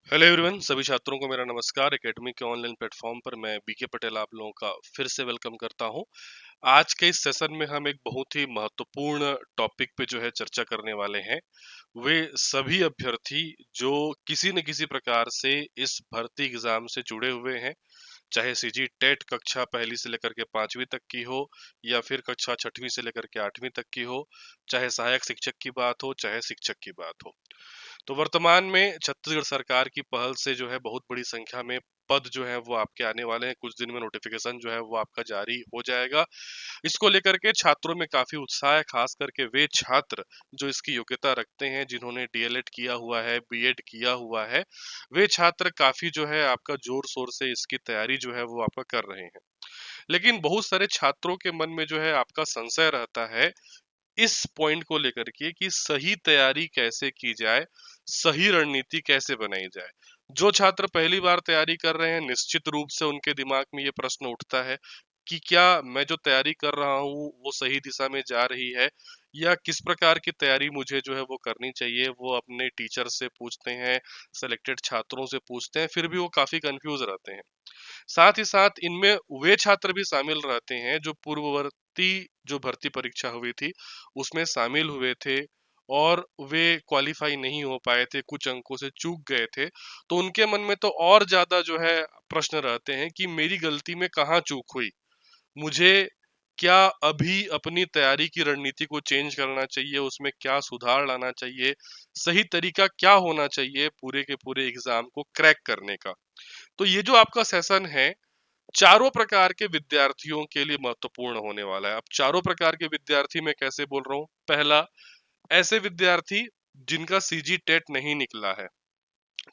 Hello everyone, सभी छात्रों को मेरा नमस्कार। एकेडमी के ऑनलाइन प्लेटफॉर्म पर मैं बीके पटेल आप लोगों का फिर से वेलकम करता हूं। आज के इस सेशन में हम एक बहुत ही महत्वपूर्ण टॉपिक पे जो है चर्चा करने वाले हैं। वे सभी अभ्यर्थी जो किसी न किसी प्रकार से इस भर्ती एग्जाम से जुड़े हुए हैं, चाहे सीजी टेट कक्षा पहली से लेकर के 5वीं तक की हो या फिर कक्षा 6वीं से लेकर के 8वीं तक की हो, चाहे सहायक शिक्षक की बात हो चाहे शिक्षक की बात हो। तो वर्तमान में छत्तीसगढ़ सरकार की पहल से जो है बहुत बड़ी संख्या में पद जो है वो आपके आने वाले हैं। कुछ दिन में नोटिफिकेशन जो है वो आपका जारी हो जाएगा। इसको लेकर के छात्रों में काफी उत्साह है, खास करके वे छात्र जो इसकी योग्यता रखते हैं, जिन्होंने डीएलएड किया हुआ है, बीएड किया हुआ है। वे छात्र काफी जो है आपका जोर शोर से इसकी तैयारी जो है वो आपका कर रहे हैं। लेकिन बहुत सारे छात्रों के मन में जो है आपका संशय रहता है इस पॉइंट को लेकर के कि सही तैयारी कैसे की जाए, सही रणनीति कैसे बनाई जाए। जो छात्र पहली बार तैयारी कर रहे हैं, निश्चित रूप से उनके दिमाग में ये प्रश्न उठता है कि क्या मैं जो तैयारी कर रहा हूँ वो सही दिशा में जा रही है, या किस प्रकार की तैयारी मुझे जो है वो करनी चाहिए। वो अपने टीचर से पूछते हैं, सेलेक्टेड छात्रों से पूछते हैं, फिर भी वो काफी कंफ्यूज रहते हैं। साथ ही साथ इनमें वे छात्र भी शामिल रहते हैं जो पूर्ववर्ती जो भर्ती परीक्षा हुई थी उसमें शामिल हुए थे और वे क्वालिफाई नहीं हो पाए थे, कुछ अंकों से चूक गए थे। तो उनके मन में तो और ज्यादा जो है प्रश्न रहते हैं कि मेरी गलती में कहाँ चूक हुई, मुझे क्या अभी अपनी तैयारी की रणनीति को चेंज करना चाहिए, उसमें क्या सुधार लाना चाहिए, सही तरीका क्या होना चाहिए पूरे के पूरे एग्जाम को क्रैक करने का। तो ये जो आपका सेशन है चारों प्रकार के विद्यार्थियों के लिए महत्वपूर्ण होने वाला है। अब चारों प्रकार के विद्यार्थी मैं कैसे बोल रहा हूँ? पहला, ऐसे विद्यार्थी जिनका सीजी टेट नहीं निकला है,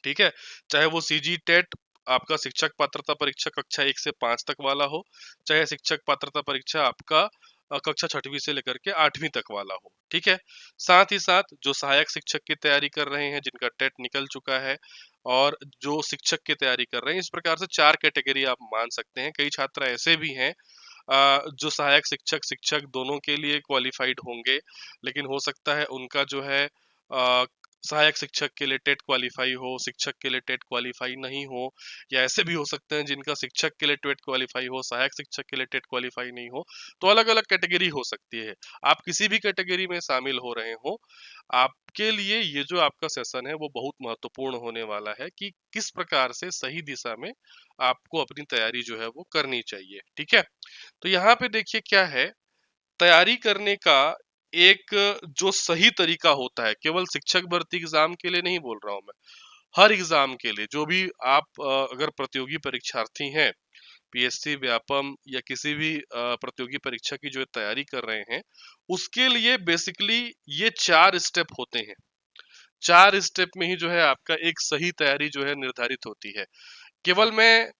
ठीक है, चाहे वो सीजी टेट आपका शिक्षक पात्रता परीक्षा कक्षा 1 से 5 तक वाला हो, चाहे शिक्षक पात्रता परीक्षा आपका कक्षा 6वीं से लेकर के 8वीं तक वाला हो, ठीक है। साथ ही साथ जो सहायक शिक्षक की तैयारी कर रहे हैं, जिनका टेट निकल चुका है, और जो शिक्षक की तैयारी कर रहे हैं, इस प्रकार से 4 कैटेगरी आप मान सकते हैं। कई छात्र ऐसे भी हैं जो सहायक शिक्षक शिक्षक दोनों के लिए क्वालिफाइड होंगे, लेकिन हो सकता है उनका जो है सहायक शिक्षक के लिए टेट क्वालिफाई हो, शिक्षक के लिए टेट क्वालिफाई नहीं हो, या ऐसे भी हो सकते हैं जिनका शिक्षक के लिए टेट क्वालिफाई हो, सहायक शिक्षक के लिए टेट क्वालिफाई नहीं हो। तो अलग अलग कैटेगरी हो सकती है। आप किसी भी कैटेगरी में शामिल हो रहे हो, आपके लिए ये जो आपका सेशन है वो बहुत महत्वपूर्ण होने वाला है कि किस प्रकार से सही दिशा में आपको अपनी तैयारी जो है वो करनी चाहिए, ठीक है। तो यहाँ पे देखिए क्या है, तैयारी करने का एक जो सही तरीका होता है, केवल शिक्षक भर्ती एग्जाम के लिए नहीं बोल रहा हूं मैं, हर एग्जाम के लिए जो भी आप अगर प्रतियोगी परीक्षार्थी हैं, पीएससी, व्यापम या किसी भी प्रतियोगी परीक्षा की जो तैयारी कर रहे हैं, उसके लिए बेसिकली ये 4 स्टेप होते हैं। 4 स्टेप में ही जो है आपका एक सही तैयारी जो है निर्धारित होती है। केवल मैं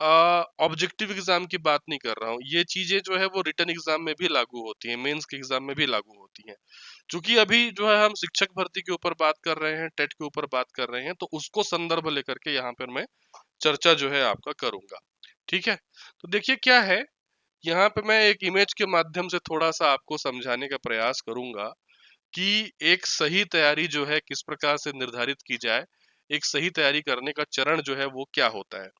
ऑब्जेक्टिव एग्जाम की बात नहीं कर रहा हूँ, ये चीजें जो है वो रिटन एग्जाम में भी लागू होती हैं, मेंस के एग्जाम में भी लागू होती हैं। क्योंकि अभी जो है हम शिक्षक भर्ती के ऊपर बात कर रहे हैं, टेट के ऊपर बात कर रहे हैं, तो उसको संदर्भ लेकर के यहाँ पर मैं चर्चा जो है आपका करूंगा, ठीक है। तो देखिए क्या है, यहाँ पे मैं एक इमेज के माध्यम से थोड़ा सा आपको समझाने का प्रयास करूंगा कि एक सही तैयारी जो है किस प्रकार से निर्धारित की जाए, एक सही तैयारी करने का चरण जो है वो क्या होता है।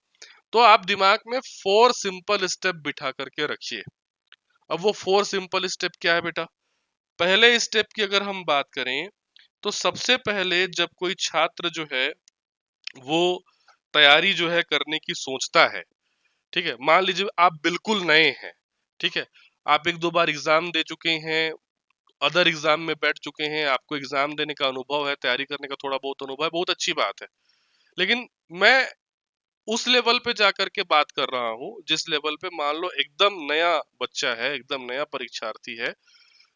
तो आप दिमाग में 4 सिंपल स्टेप बिठा करके रखिए। अब वो 4 सिंपल स्टेप क्या है बेटा? पहले स्टेप की अगर हम बात करें, तो सबसे पहले जब कोई छात्र जो है वो तैयारी जो है करने की सोचता है, ठीक है, मान लीजिए आप बिल्कुल नए हैं, ठीक है, आप 1-2 बार एग्जाम दे चुके हैं, अदर एग्जाम में बैठ चुके हैं, आपको एग्जाम देने का अनुभव है, तैयारी करने का थोड़ा बहुत अनुभव है, बहुत अच्छी बात है। लेकिन मैं उस लेवल पे जाकर के बात कर रहा हूँ जिस लेवल पे मान लो एकदम नया बच्चा है, एकदम नया परीक्षार्थी है,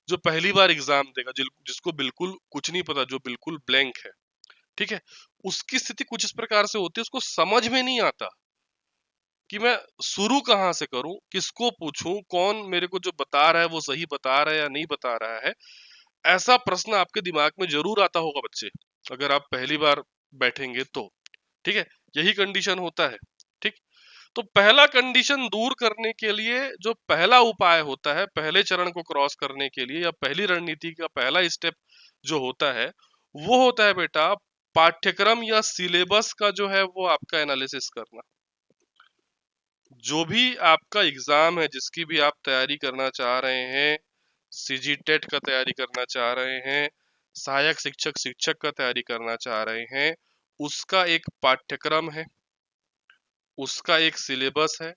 जो पहली बार एग्जाम देगा, जिसको बिल्कुल कुछ नहीं पता, जो बिल्कुल ब्लैंक है, ठीक है। उसकी स्थिति कुछ इस प्रकार से होती है, उसको समझ में नहीं आता कि मैं शुरू कहाँ से करूं, किसको पूछूं, कौन मेरे को जो बता रहा है वो सही बता रहा है या नहीं बता रहा है। ऐसा प्रश्न आपके दिमाग में जरूर आता होगा बच्चे, अगर आप पहली बार बैठेंगे तो, ठीक है। यही कंडीशन होता है, ठीक। तो पहला कंडीशन दूर करने के लिए जो पहला उपाय होता है, पहले चरण को क्रॉस करने के लिए, या पहली रणनीति का पहला स्टेप जो होता है, वो होता है बेटा पाठ्यक्रम या सिलेबस का जो है वो आपका एनालिसिस करना। जो भी आपका एग्जाम है, जिसकी भी आप तैयारी करना चाह रहे हैं, सीजी टेट का तैयारी करना चाह रहे हैं, सहायक शिक्षक शिक्षक का तैयारी करना चाह रहे हैं, उसका एक पाठ्यक्रम है, उसका एक सिलेबस है।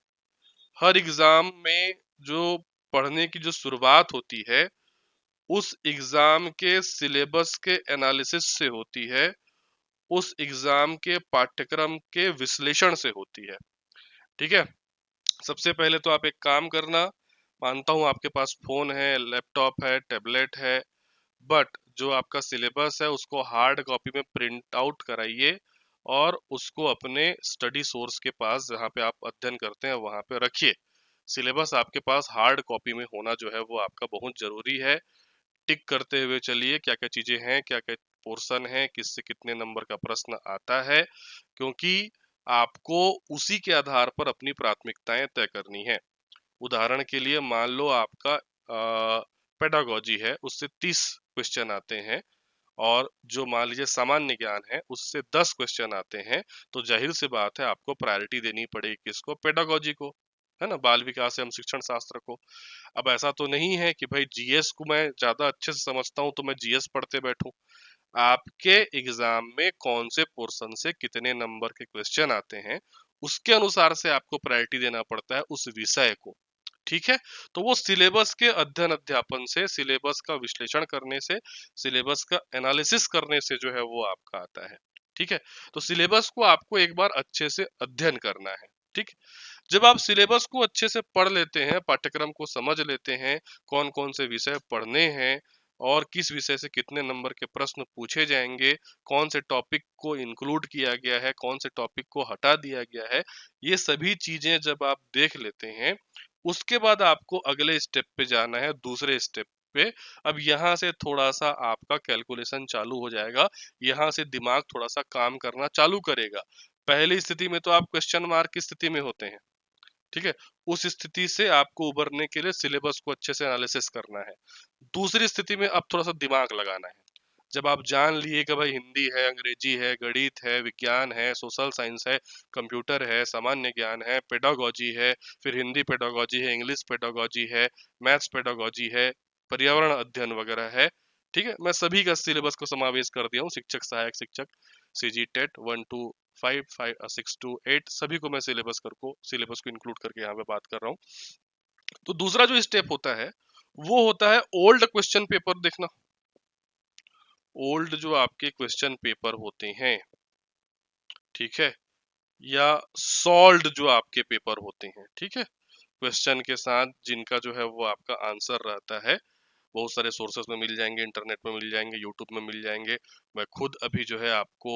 हर एग्जाम में जो पढ़ने की जो शुरुआत होती है, उस एग्जाम के सिलेबस के एनालिसिस से होती है, उस एग्जाम के पाठ्यक्रम के विश्लेषण से होती है। ठीक है। सबसे पहले तो आप एक काम करना, मानता हूं आपके पास फोन है, लैपटॉप है, टैबलेट है, बट जो आपका सिलेबस है उसको हार्ड कॉपी में प्रिंट आउट कराइए और उसको अपने स्टडी सोर्स के पास, जहाँ पे आप अध्ययन करते हैं, वहां पे रखिए। सिलेबस आपके पास हार्ड कॉपी में होना जो है वो आपका बहुत जरूरी है। टिक करते हुए चलिए क्या क्या चीजें हैं, क्या क्या पोर्शन है, किससे कितने नंबर का प्रश्न आता है, क्योंकि आपको उसी के आधार पर अपनी प्राथमिकताएं तय करनी है। उदाहरण के लिए मान लो आपका पेडागोजी है, उससे 30 क्वेश्चन आते हैं, और जो मान लीजिए सामान्य ज्ञान है उससे 10 क्वेश्चन आते हैं, तो जाहिर सी बात है आपको प्रायोरिटी देनी पड़ेगी किसको? पेडागोजी को, है ना, बाल विकास एवं शिक्षण शास्त्र को। अब ऐसा तो नहीं है कि भाई जीएस को मैं ज्यादा अच्छे से समझता हूं तो मैं जीएस पढ़ते बैठूं। आपके एग्जाम में कौन से पोर्शन से कितने नंबर के क्वेश्चन आते हैं, उसके अनुसार से आपको प्रायोरिटी देना पड़ता है उस विषय को। ठीक है। तो वो सिलेबस के अध्ययन अध्यापन से, सिलेबस का विश्लेषण करने से, सिलेबस का एनालिसिस करने से जो है वो आपका आता है। ठीक है। तो सिलेबस को आपको एक बार अच्छे से अध्ययन करना है। ठीक। जब आप सिलेबस को अच्छे से पढ़ लेते हैं, पाठ्यक्रम को समझ लेते हैं, कौन कौन से विषय पढ़ने हैं और किस विषय से कितने नंबर के प्रश्न पूछे जाएंगे, कौन से टॉपिक को इंक्लूड किया गया है, कौन से टॉपिक को हटा दिया गया है, ये सभी चीजें जब आप देख लेते हैं, उसके बाद आपको अगले स्टेप पे जाना है, दूसरे स्टेप पे। अब यहाँ से थोड़ा सा आपका कैलकुलेशन चालू हो जाएगा, यहाँ से दिमाग थोड़ा सा काम करना चालू करेगा। पहली स्थिति में तो आप क्वेश्चन मार्क की स्थिति में होते हैं। ठीक है। उस स्थिति से आपको उबरने के लिए सिलेबस को अच्छे से एनालिसिस करना है। दूसरी स्थिति में अब थोड़ा सा दिमाग लगाना है। जब आप जान लिए कि भाई हिंदी है, अंग्रेजी है, गणित है, विज्ञान है, सोशल साइंस है, कंप्यूटर है, सामान्य ज्ञान है, पेडागोजी है, फिर हिंदी पेडागोजी है, इंग्लिश पेडागोजी है, मैथ्स पेडागोजी है, पर्यावरण अध्ययन वगैरह है। ठीक है। मैं सभी का सिलेबस को समावेश कर दिया हूँ, शिक्षक सहायक शिक्षक, सीजी टेट 1 to 6 to 8, सभी को मैं सिलेबस को इंक्लूड करके यहाँ पे बात कर रहा हूँ। तो दूसरा जो स्टेप होता है वो होता है ओल्ड क्वेश्चन पेपर देखना। ओल्ड जो आपके क्वेश्चन पेपर होते हैं, ठीक है, या सॉल्व्ड जो आपके पेपर होते हैं, ठीक है, क्वेश्चन के साथ जिनका जो है वो आपका आंसर रहता है, बहुत सारे सोर्सेस में मिल जाएंगे, इंटरनेट में मिल जाएंगे, यूट्यूब में मिल जाएंगे। मैं खुद अभी जो है आपको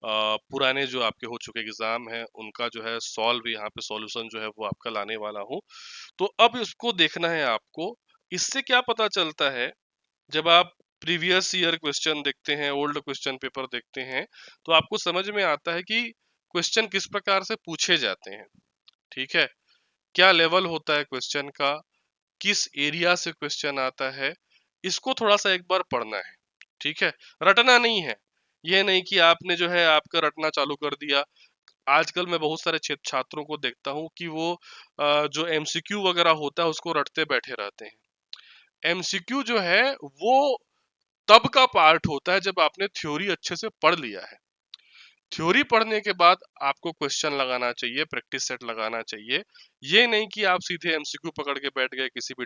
पुराने जो आपके हो चुके एग्जाम है उनका जो है सॉल्व, यहाँ पे सॉल्यूशन जो है वो आपका लाने वाला हूँ। तो अब इसको देखना है आपको। इससे क्या पता चलता है, जब आप प्रीवियस ईयर क्वेश्चन देखते हैं, ओल्ड क्वेश्चन पेपर देखते हैं, तो आपको समझ में आता है कि क्वेश्चन किस प्रकार से पूछे जाते हैं। ठीक है। क्या लेवल होता है क्वेश्चन का, किस एरिया से क्वेश्चन आता है, इसको थोड़ा सा एक बार पढ़ना है। ठीक है। रटना नहीं है। ये नहीं कि आपने जो है आपका रटना चालू कर दिया। आजकल मैं बहुत सारे छात्रों को देखता हूँ कि वो जो एमसीक्यू वगैरह होता है उसको रटते बैठे रहते हैं। एमसीक्यू जो है वो तब का पार्ट होता है जब आपने थ्योरी अच्छे से पढ़ लिया है। थ्योरी पढ़ने के बाद आपको क्वेश्चन लगाना चाहिए, प्रैक्टिस सेट लगाना चाहिए। ये नहीं कि आप सीधे एमसीक्यू पकड़ के बैठ गए, किसी भी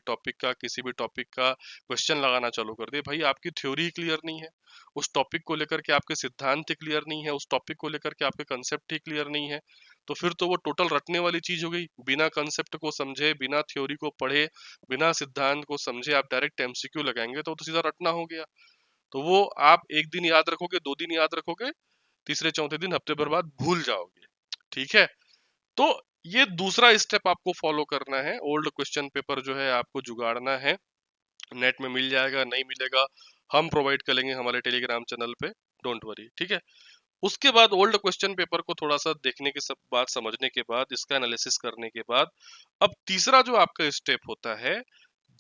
टॉपिक का क्वेश्चन लगाना चालू कर दिए। भाई आपकी थ्योरी क्लियर नहीं है, उस टॉपिक को लेकर के आपके सिद्धांत क्लियर नहीं है, उस टॉपिक को लेकर के आपके कंसेप्ट ही क्लियर नहीं है, तो फिर तो वो टोटल रटने वाली चीज हो गई। बिना कंसेप्ट को समझे, बिना थ्योरी को पढ़े, बिना सिद्धांत को समझे आप डायरेक्ट एमसीक्यू लगाएंगे तो सीधा रटना हो गया। तो वो आप एक दिन याद रखोगे, 2 दिन याद रखोगे, तीसरे चौथे दिन हफ्ते भर बाद भूल जाओगे। ठीक है। तो ये दूसरा स्टेप आपको फॉलो करना है। ओल्ड क्वेश्चन पेपर जो है आपको जुगाड़ना है। नेट में मिल जाएगा, नहीं मिलेगा हम प्रोवाइड करेंगे हमारे टेलीग्राम चैनल पे, डोंट वरी। ठीक है। उसके बाद ओल्ड क्वेश्चन पेपर को थोड़ा सा देखने के सब बात समझने के बाद, इसका एनालिसिस करने के बाद, अब तीसरा जो आपका स्टेप होता है,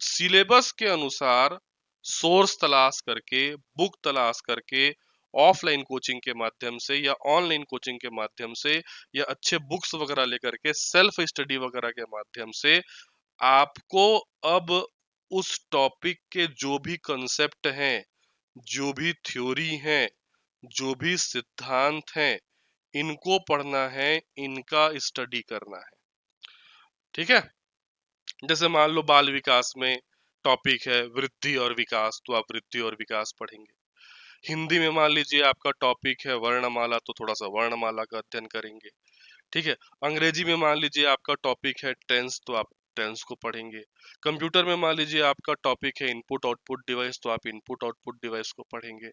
सिलेबस के अनुसार सोर्स तलाश करके, बुक तलाश करके, ऑफलाइन कोचिंग के माध्यम से या ऑनलाइन कोचिंग के माध्यम से या अच्छे बुक्स वगैरह लेकर के सेल्फ स्टडी वगैरह के माध्यम से आपको अब उस टॉपिक के जो भी कंसेप्ट हैं, जो भी थ्योरी हैं, जो भी सिद्धांत हैं, इनको पढ़ना है, इनका स्टडी करना है। ठीक है। जैसे मान लो बाल विकास में टॉपिक है वृद्धि और विकास, तो आप वृद्धि और विकास पढ़ेंगे। हिंदी में मान लीजिए आपका टॉपिक है वर्णमाला, तो थोड़ा सा वर्णमाला का अध्ययन करेंगे। ठीक है। अंग्रेजी में मान लीजिए आपका टॉपिक है टेंस, तो आप टेंस को पढ़ेंगे। कंप्यूटर में मान लीजिए आपका टॉपिक है इनपुट आउटपुट डिवाइस, तो आप इनपुट आउटपुट डिवाइस को पढ़ेंगे।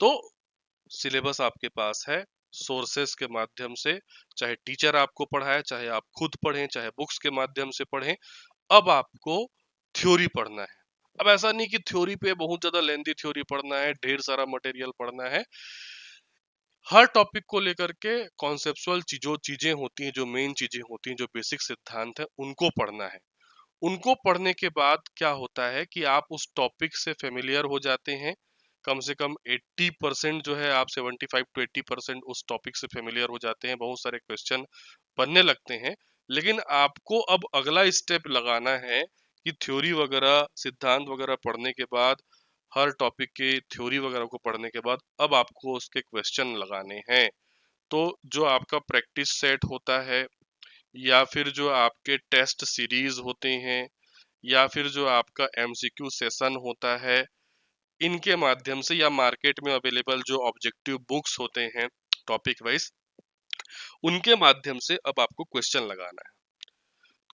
तो सिलेबस आपके पास है, सोर्सेस के माध्यम से, चाहे टीचर आपको पढ़ाए, चाहे आप खुद पढ़ें, चाहे बुक्स के माध्यम से पढ़ें, अब आपको थ्योरी पढ़ना है। अब ऐसा नहीं कि थ्योरी पे बहुत ज्यादा लेंथी थ्योरी पढ़ना है, ढेर सारा मटेरियल पढ़ना है। हर टॉपिक को लेकर के कॉन्सेप्चुअल चीजें होती हैं, जो मेन चीजें होती हैं, जो बेसिक सिद्धांत है, उनको पढ़ना है। उनको पढ़ने के बाद क्या होता है कि आप उस टॉपिक से फेमिलियर हो जाते हैं। कम से कम 80% जो है, आप 75 to 80% उस टॉपिक से फेमिलियर हो जाते हैं। बहुत सारे क्वेश्चन बनने लगते हैं। लेकिन आपको अब अगला स्टेप लगाना है कि थ्योरी वगैरह सिद्धांत वगैरह पढ़ने के बाद, हर टॉपिक के थ्योरी वगैरह को पढ़ने के बाद, अब आपको उसके क्वेश्चन लगाने हैं। तो जो आपका प्रैक्टिस सेट होता है, या फिर जो आपके टेस्ट सीरीज होते हैं, या फिर जो आपका एमसीक्यू सेशन होता है, इनके माध्यम से, या मार्केट में अवेलेबल जो ऑब्जेक्टिव बुक्स होते हैं टॉपिक वाइज, उनके माध्यम से अब आपको क्वेश्चन लगाना है।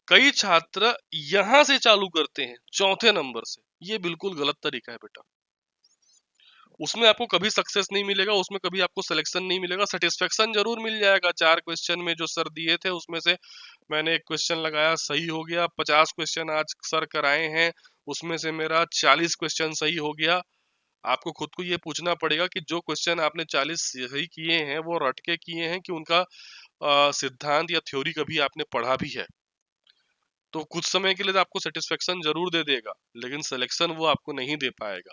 कई छात्र यहां से चालू करते हैं, चौथे नंबर से। ये बिल्कुल गलत तरीका है बेटा। उसमें आपको कभी सक्सेस नहीं मिलेगा, उसमें कभी आपको सिलेक्शन नहीं मिलेगा। सेटिस्फेक्शन जरूर मिल जाएगा। 4 क्वेश्चन में जो सर दिए थे, उसमें से मैंने एक क्वेश्चन लगाया, सही हो गया। 50 क्वेश्चन आज सर कराए हैं, उसमें से मेरा 40 क्वेश्चन सही हो गया। आपको खुद को ये पूछना पड़ेगा कि जो क्वेश्चन आपने 40 सही किए हैं, वो रट के किए हैं कि उनका सिद्धांत या थ्योरी कभी आपने पढ़ा भी है। तो कुछ समय के लिए तो आपको सेटिस्फेक्शन जरूर दे देगा, लेकिन सिलेक्शन वो आपको नहीं दे पाएगा।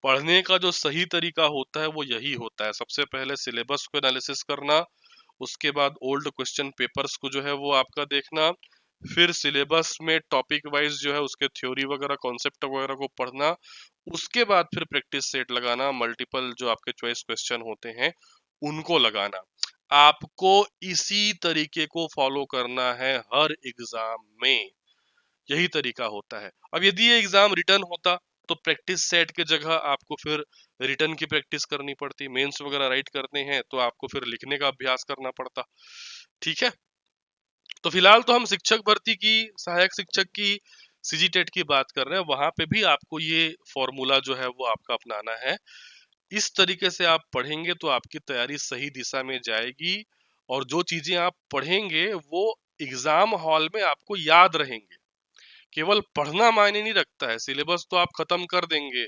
पढ़ने का जो सही तरीका होता है वो यही होता है। सबसे पहले सिलेबस को एनालिसिस करना, उसके बाद ओल्ड क्वेश्चन पेपर्स को जो है वो आपका देखना, फिर सिलेबस में टॉपिक वाइज जो है उसके थ्योरी वगैरह कॉन्सेप्ट वगैरह को पढ़ना, उसके बाद फिर प्रैक्टिस सेट लगाना, मल्टीपल जो आपके चॉइस क्वेश्चन होते हैं उनको लगाना। आपको इसी तरीके को फॉलो करना है हर एग्जाम में। यही तरीका होता है। अब यदि ये एग्जाम रिटर्न होता, तो प्रैक्टिस सेट के जगह आपको फिर रिटर्न की प्रैक्टिस करनी पड़ती। मेंस वगैरह राइट करते हैं तो आपको फिर लिखने का अभ्यास करना पड़ता। ठीक है। तो फिलहाल तो हम शिक्षक भर्ती की, सहायक शिक्षक की, सीजीटेट की बात कर रहे हैं। वहां पे भी आपको ये फॉर्मूला जो है वो आपका अपनाना है। इस तरीके से आप पढ़ेंगे तो आपकी तैयारी सही दिशा में जाएगी, और जो चीजें आप पढ़ेंगे वो एग्जाम हॉल में आपको याद रहेंगे। केवल पढ़ना मायने नहीं रखता है। सिलेबस तो आप खत्म कर देंगे,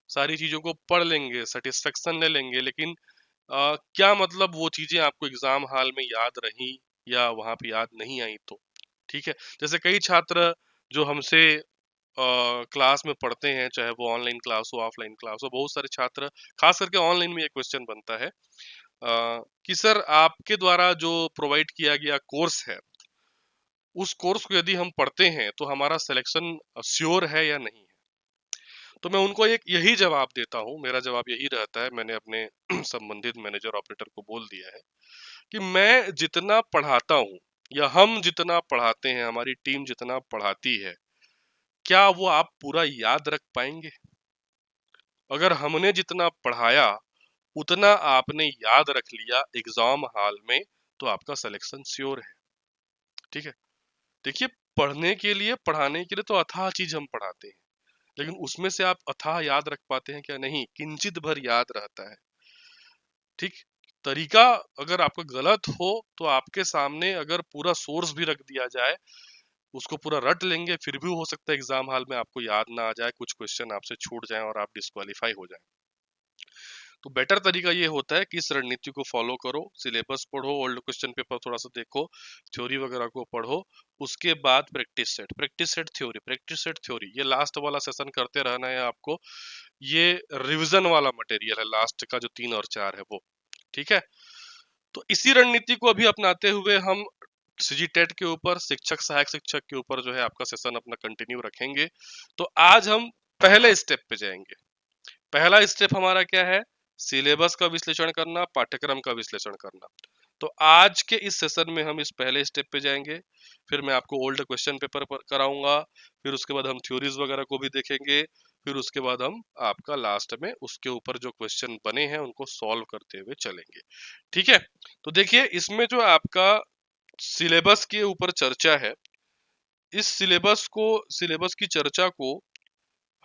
सारी चीजों को पढ़ लेंगे, सेटिस्फेक्शन ले लेंगे, लेकिन क्या मतलब वो चीजें आपको एग्जाम हॉल में याद रही या वहां पे याद नहीं आई तो। ठीक है। जैसे कई छात्र जो हमसे क्लास में पढ़ते हैं, चाहे वो ऑनलाइन क्लास हो ऑफलाइन क्लास हो, बहुत सारे छात्र, खास करके ऑनलाइन में एक क्वेश्चन बनता है कि सर आपके द्वारा जो प्रोवाइड किया गया कोर्स है, उस कोर्स को यदि हम पढ़ते हैं तो हमारा सिलेक्शन श्योर है या नहीं है। तो मैं उनको एक यही जवाब देता हूँ, मेरा जवाब यही रहता है, मैंने अपने संबंधित मैनेजर ऑपरेटर को बोल दिया है कि मैं जितना पढ़ाता हूँ या हम जितना पढ़ाते हैं, हमारी टीम जितना पढ़ाती है, क्या वो आप पूरा याद रख पाएंगे? अगर हमने जितना पढ़ाया उतना आपने याद रख लिया एग्जाम हॉल में, तो आपका सिलेक्शन श्योर है। ठीक है। देखिए, पढ़ने के लिए, पढ़ाने के लिए तो अथाह चीज हम पढ़ाते हैं, लेकिन उसमें से आप अथाह याद रख पाते हैं क्या? नहीं, किंचित भर याद रहता है। ठीक। तरीका अगर आपका गलत हो तो आपके सामने अगर पूरा सोर्स भी रख दिया जाए, उसको पूरा रट लेंगे, फिर भी हो सकता है एग्जाम हॉल में आपको याद ना आ जाए, कुछ क्वेश्चन आपसे छूट जाए और आप डिस्क्वालीफाई हो जाए। तो बेटर तरीका ये होता है कि इस रणनीति को फॉलो करो, सिलेबस पढ़ो, ओल्ड क्वेश्चन पेपर थोड़ा सा देखो, थ्योरी वगैरह को पढ़ो, उसके बाद प्रैक्टिस सेट थ्योरी, ये लास्ट वाला सेशन करते रहना है आपको। ये रिवीजन वाला मटेरियल है, लास्ट का जो 3 और 4 है वो। ठीक है, तो इसी रणनीति को अभी अपनाते हुए हम सीजी टेट के ऊपर, शिक्षक सहायक शिक्षक के ऊपर जो है आपका सेशन अपना कंटिन्यू रखेंगे। तो आज हम पहले स्टेप पे जाएंगे। पहला स्टेप हमारा क्या है? सिलेबस का विश्लेषण करना, पाठ्यक्रम का विश्लेषण करना। तो आज के इस सेशन में हम इस पहले स्टेप पे जाएंगे, फिर मैं आपको ओल्ड क्वेश्चन पेपर पर कराऊंगा, फिर उसके बाद हम थ्योरीज वगैरह को भी देखेंगे, फिर उसके बाद हम आपका लास्ट में उसके ऊपर जो क्वेश्चन बने हैं उनको सॉल्व करते हुए चलेंगे। ठीक है, तो देखिए इसमें जो आपका सिलेबस के ऊपर चर्चा है, इस सिलेबस की चर्चा को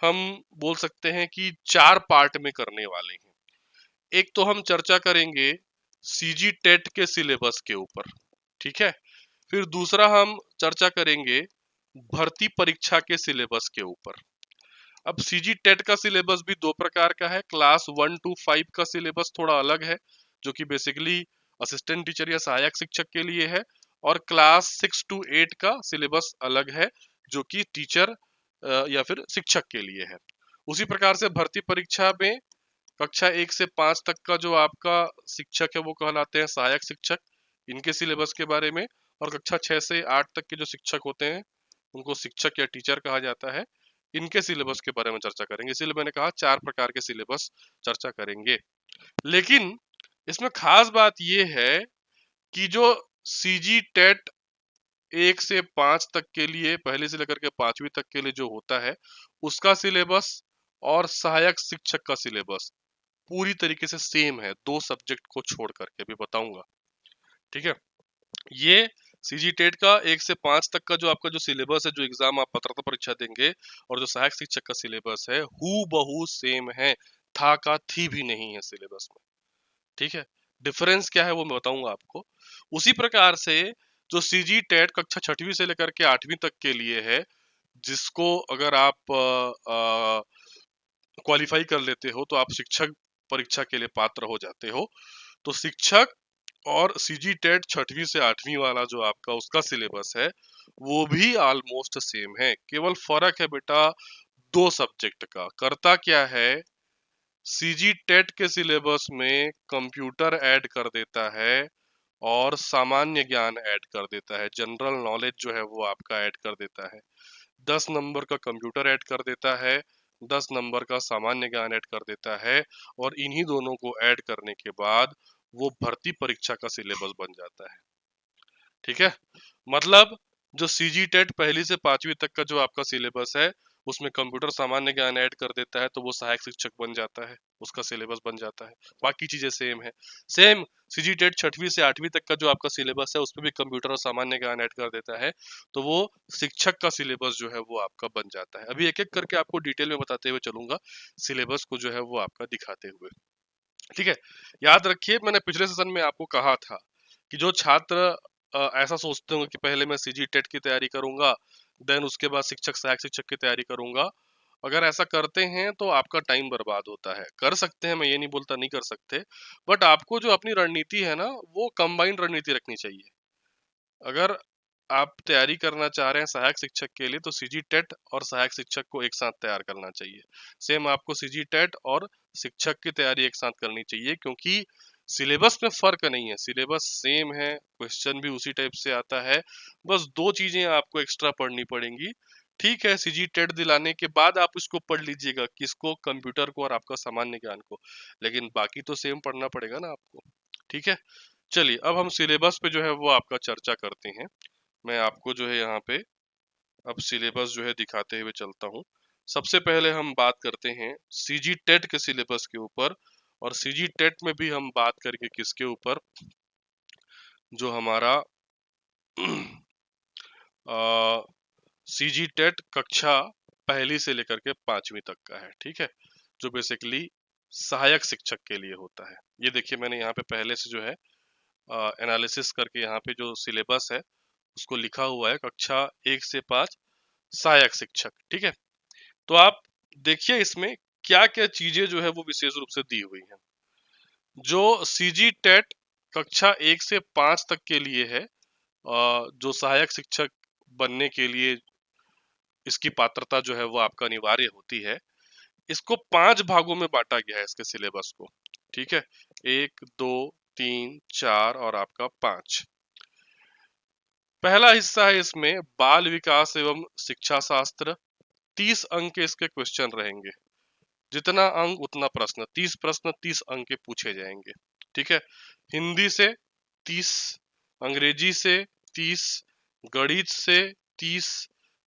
हम बोल सकते हैं कि 4 पार्ट में करने वाले हैं। एक तो हम चर्चा करेंगे सीजी टेट के सिलेबस के ऊपर, ठीक है। फिर दूसरा हम चर्चा करेंगे भर्ती परीक्षा के सिलेबस के ऊपर। अब सीजी टेट का सिलेबस भी 2 प्रकार का है। क्लास 1 to 5 का सिलेबस थोड़ा अलग है, जो कि बेसिकली असिस्टेंट टीचर या सहायक शिक्षक के लिए है, और क्लास 6 to 8 का सिलेबस अलग है, जो कि टीचर या फिर शिक्षक के लिए है। उसी प्रकार से भर्ती परीक्षा में कक्षा 1 से 5 तक का जो आपका शिक्षक है वो कहलाते हैं सहायक शिक्षक, इनके सिलेबस के बारे में। और कक्षा 6 से 8 तक के जो शिक्षक होते हैं उनको शिक्षक या टीचर कहा जाता है, इनके सिलेबस के बारे में चर्चा करेंगे। इसलिए मैंने कहा 4 प्रकार के सिलेबस चर्चा करेंगे। लेकिन इसमें खास बात यह है कि जो सीजी टेट 1 से 5 तक के लिए, पहले से लेकर के 5वीं तक के लिए जो होता है, उसका सिलेबस और सहायक शिक्षक का सिलेबस पूरी तरीके से सेम है, 2 सब्जेक्ट को छोड़ करके, भी बताऊंगा। ठीक है, ये सीजी टेट का 1 से 5 तक का जो आपका जो सिलेबस है, जो एग्जाम आप पात्रता परीक्षा देंगे, और जो सहायक शिक्षक का सिलेबस है, हूबहू सेम है, था का थी भी नहीं है सिलेबस में। ठीक है, डिफरेंस क्या है वो मैं बताऊंगा आपको। उसी प्रकार से जो सीजी टेट कक्षा 6वीं से लेकर के 8वीं तक के लिए है, जिसको अगर आप क्वालिफाई कर लेते हो तो आप शिक्षक परीक्षा के लिए पात्र हो जाते हो। तो शिक्षक और सीजी टेट 6वीं से 8वीं वाला जो आपका उसका सिलेबस है, वो भी ऑलमोस्ट सेम है। केवल फर्क है बेटा 2 सब्जेक्ट का। करता क्या है, सीजी टेट के सिलेबस में कंप्यूटर ऐड कर देता है और सामान्य ज्ञान ऐड कर देता है, जनरल नॉलेज जो है वो आपका ऐड कर देता है। 10 नंबर का कंप्यूटर ऐड कर देता है, 10 नंबर का सामान्य ज्ञान ऐड कर देता है, और इन्हीं दोनों को ऐड करने के बाद वो भर्ती परीक्षा का सिलेबस बन जाता है। ठीक है, मतलब जो सीजी टेट पहली से 5वीं तक का जो आपका सिलेबस है, उसमें कंप्यूटर सामान्य ज्ञान ऐड कर देता है तो वो सहायक शिक्षक बन जाता है, उसका सिलेबस बन जाता है। बाकी चीजें सेम है। सेम सीजी टेट 6वीं से 8वीं तक का जो आपका सिलेबस है, उसमें भी कंप्यूटर और सामान्य ज्ञान ऐड कर देता है, तो वो शिक्षक का सिलेबस जो है वो आपका बन जाता है। अभी एक एक करके आपको डिटेल में बताते हुए चलूंगा, सिलेबस को जो है वो आपका दिखाते हुए। ठीक है, याद रखिए मैंने पिछले सेशन में आपको कहा था कि जो छात्र ऐसा सोचते होंगे कि पहले मैं सीजी टेट की तैयारी करूंगा, देन उसके बाद शिक्षक सहायक शिक्षक की तैयारी करूंगा, अगर ऐसा करते हैं तो आपका टाइम बर्बाद होता है। कर सकते हैं, मैं ये नहीं बोलता नहीं कर सकते, बट आपको जो अपनी रणनीति है ना, वो कंबाइंड रणनीति रखनी चाहिए। अगर आप तैयारी करना चाह रहे हैं सहायक शिक्षक के लिए, तो सीजी टेट और सहायक शिक्षक को एक साथ तैयार करना चाहिए। सेम आपको सीजी टेट और शिक्षक की तैयारी एक साथ करनी चाहिए, क्योंकि सिलेबस में फर्क नहीं है, सिलेबस सेम है, क्वेश्चन भी उसी टाइप से आता है। बस 2 चीजें आपको एक्स्ट्रा पढ़नी पड़ेंगी। ठीक है, सीजी टेट दिलाने के बाद आप इसको पढ़ लीजिएगा, किसको, कंप्यूटर को और आपका सामान्य ज्ञान को, लेकिन बाकी तो सेम पढ़ना पड़ेगा ना आपको। ठीक है, चलिए अब हम सिलेबस पे जो है वो आपका चर्चा करते हैं। मैं आपको जो है यहाँ पे अब सिलेबस जो है दिखाते हुए चलता हूँ। सबसे पहले हम बात करते हैं सीजी टेट के सिलेबस के ऊपर, और सीजी टेट में भी हम बात करेंगे किसके ऊपर, जो हमारा सीजी टेट कक्षा पहली से लेकर के 5वीं तक का है। ठीक है, जो बेसिकली सहायक शिक्षक के लिए होता है। ये देखिए मैंने यहाँ पे पहले से जो है एनालिसिस करके यहाँ पे जो सिलेबस है उसको लिखा हुआ है, कक्षा 1 से 5 सहायक शिक्षक। ठीक है, तो आप देखिए इसमें क्या क्या चीजें जो है वो विशेष रूप से दी हुई हैं। जो सीजी टेट कक्षा 1 से 5 तक के लिए है, जो सहायक शिक्षक बनने के लिए इसकी पात्रता जो है वो आपका अनिवार्य होती है, इसको 5 भागों में बांटा गया है इसके सिलेबस को। ठीक है, 1, 2, 3, 4 और आपका 5। पहला हिस्सा है इसमें बाल विकास एवं शिक्षा शास्त्र। 30 अंक के इसके क्वेश्चन रहेंगे। जितना अंक उतना प्रश्न, 30 प्रश्न 30 अंक के पूछे जाएंगे। ठीक है, हिंदी से 30, अंग्रेजी से 30, गणित से 30,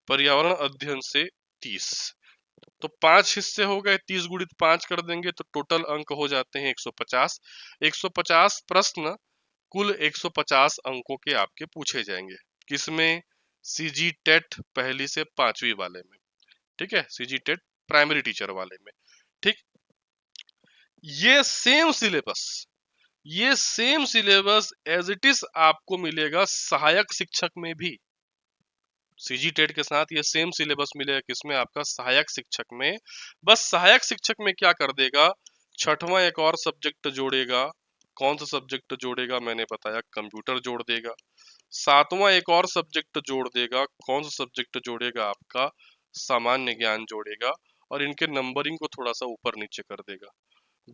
पर्यावरण अध्ययन से 30। तो 5 हिस्से हो गए, 30 गुणित 5 कर देंगे तो टोटल अंक हो जाते हैं 150। 150 प्रश्न कुल 150 अंकों के आपके पूछे जाएंगे। किसमें? सीजी टेट पहली से 5वीं वाले में। ठीक है, सीजी टेट प्राइमरी टीचर वाले में। ठीक, ये सेम सिलेबस, ये same syllabus as it is आपको मिलेगा सहायक शिक्षक में भी। सीजी टेट के साथ ये सेम सिलेबस मिलेगा किसमें? आपका सहायक शिक्षक में। बस सहायक शिक्षक में क्या कर देगा, छठवां एक और सब्जेक्ट जोड़ेगा। कौन सा सब्जेक्ट जोड़ेगा? मैंने बताया, कंप्यूटर जोड़ देगा। 7वां एक और सब्जेक्ट जोड़ देगा। कौन सा सब्जेक्ट जोड़ेगा? आपका सामान्य ज्ञान जोड़ेगा, और इनके नंबरिंग को थोड़ा सा ऊपर नीचे कर देगा।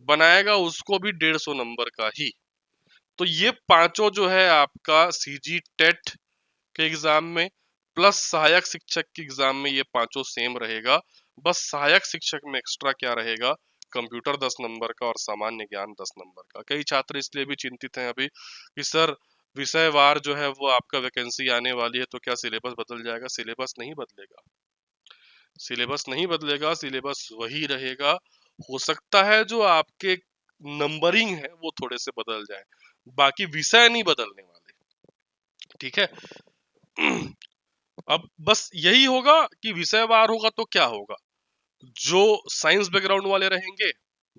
बनाएगा उसको भी 150 नंबर का ही। तो ये पांचों जो है आपका सीजी टेट के एग्जाम में प्लस सहायक शिक्षक के एग्जाम में ये पांचों सेम रहेगा। बस सहायक शिक्षक में एक्स्ट्रा क्या रहेगा? कंप्यूटर 10 नंबर का और सामान्य ज्ञान 10 नंबर का। कई छात्र इसलिए भी चिंतित हैं अभी कि सर विषयवार जो है वो आपका वैकेंसी आने वाली है तो क्या सिलेबस बदल जाएगा? सिलेबस नहीं बदलेगा, सिलेबस नहीं बदलेगा, सिलेबस वही रहेगा। हो सकता है जो आपके नंबरिंग है वो थोड़े से बदल जाए, बाकी विषय नहीं बदलने वाले। ठीक है, अब बस यही होगा कि विषयवार होगा तो क्या होगा, जो साइंस बैकग्राउंड वाले रहेंगे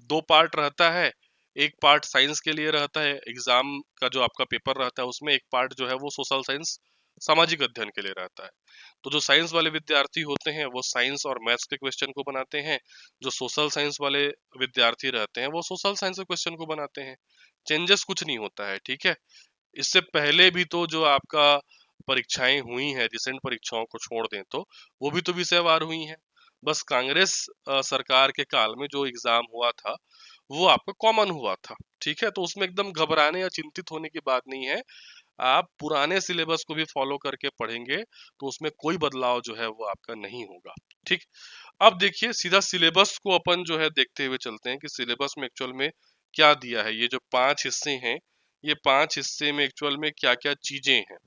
2 पार्ट रहता है। एक पार्ट साइंस के लिए रहता है, एग्जाम का जो आपका पेपर रहता है उसमें एक पार्ट जो है वो सोशल साइंस सामाजिक अध्ययन के लिए रहता है। तो जो साइंस वाले विद्यार्थी होते हैं वो साइंस और मैथ्स के क्वेश्चन को बनाते हैं, जो सोशल साइंस वाले विद्यार्थी रहते हैं वो सोशल साइंस के क्वेश्चन को बनाते हैं। चेंजेस कुछ नहीं होता है। ठीक है, इससे पहले भी तो जो आपका परीक्षाएं हुई हैं, रिसेंट परीक्षाओं को छोड़ दें तो वो भी तो विषयवार हुई हैं। बस कांग्रेस सरकार के काल में जो एग्जाम हुआ था वो आपका कॉमन हुआ था। ठीक है, तो उसमें एकदम घबराने या चिंतित होने की बात नहीं है। आप पुराने सिलेबस को भी फॉलो करके पढ़ेंगे तो उसमें कोई बदलाव जो है वो आपका नहीं होगा। ठीक, अब देखिए सीधा सिलेबस को अपन जो है देखते हुए चलते हैं कि सिलेबस में एक्चुअल में क्या दिया है। ये जो 5 हिस्से हैं, ये 5 हिस्से में एक्चुअल में क्या क्या चीजें हैं।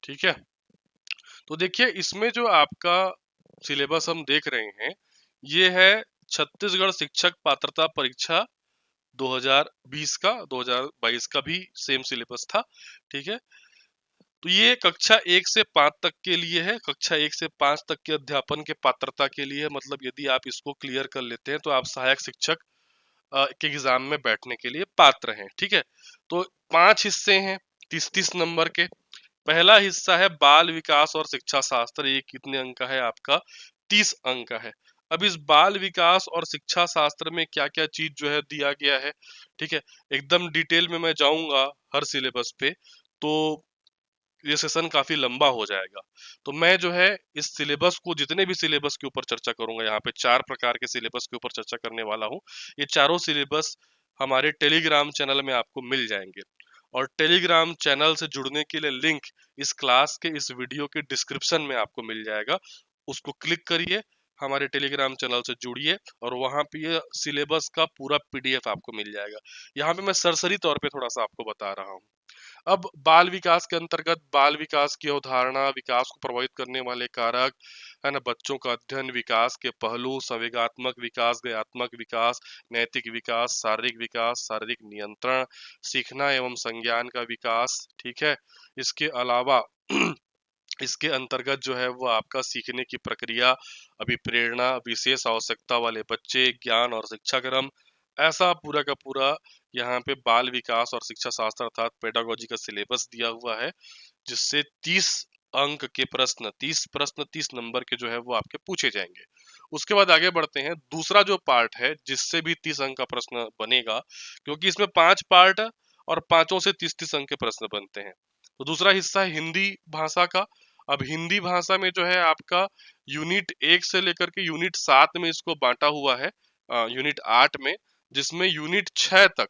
ठीक है, तो देखिए इसमें जो आपका सिलेबस हम देख रहे हैं ये है छत्तीसगढ़ शिक्षक पात्रता परीक्षा 2020 का, 2022 का भी सेम सिलेबस था। ठीक है, तो ये कक्षा 1 से 5 तक के लिए है। कक्षा 1 से 5 तक के अध्यापन के पात्रता के लिए, मतलब यदि आप इसको क्लियर कर लेते हैं तो आप सहायक शिक्षक के एग्जाम में बैठने के लिए पात्र हैं। ठीक है, तो 5 हिस्से हैं 30-30 नंबर के। पहला हिस्सा है बाल विकास और शिक्षा शास्त्र। ये कितने अंक का है? आपका 30 अंक का है। अब इस बाल विकास और शिक्षा शास्त्र में क्या क्या चीज जो है दिया गया है। ठीक है, एकदम डिटेल में मैं जाऊंगा हर सिलेबस पे तो ये सेशन काफी लंबा हो जाएगा। तो मैं जो है इस सिलेबस को, जितने भी सिलेबस के ऊपर चर्चा करूंगा, यहाँ पे 4 प्रकार के सिलेबस के ऊपर चर्चा करने वाला हूँ। ये चारों सिलेबस हमारे टेलीग्राम चैनल में आपको मिल जाएंगे, और टेलीग्राम चैनल से जुड़ने के लिए लिंक इस क्लास के, इस वीडियो के डिस्क्रिप्शन में आपको मिल जाएगा। उसको क्लिक करिए, हमारे टेलीग्राम चैनल से जुड़िए, और वहां पे ये सिलेबस का पूरा पीडीएफ आपको मिल जाएगा। यहाँ पे मैं सरसरी तौर पे थोड़ा सा आपको बता रहा हूँ। अब बाल विकास के अंतर्गत बाल विकास की अवधारणा, विकास को प्रभावित करने वाले कारक, है ना, बच्चों का अध्ययन, विकास के पहलू, संवेगात्मक विकास, ज्ञानात्मक विकास, नैतिक विकास, शारीरिक नियंत्रण, सीखना एवं संज्ञान का विकास। ठीक है, इसके अलावा इसके अंतर्गत जो है वो आपका सीखने की प्रक्रिया, अभिप्रेरणा, विशेष आवश्यकता वाले बच्चे, ज्ञान और शिक्षा क्रम, ऐसा पूरा का पूरा यहाँ पे बाल विकास और शिक्षा शास्त्र अर्थात पेडागोजी का सिलेबस दिया हुआ है, जिससे 30 अंक के प्रश्न, 30 प्रश्न 30 नंबर के जो है वो आपके पूछे जाएंगे। उसके बाद आगे बढ़ते हैं, दूसरा जो पार्ट है जिससे भी 30 अंक का प्रश्न बनेगा, क्योंकि इसमें 5 पार्ट है और पांचों से 30-30 अंक के प्रश्न बनते हैं। तो दूसरा हिस्सा है हिंदी भाषा का। अब हिंदी भाषा में जो है आपका यूनिट 1 से लेकर के यूनिट 7 में इसको बांटा हुआ है, यूनिट 8 में, जिसमें यूनिट 6 तक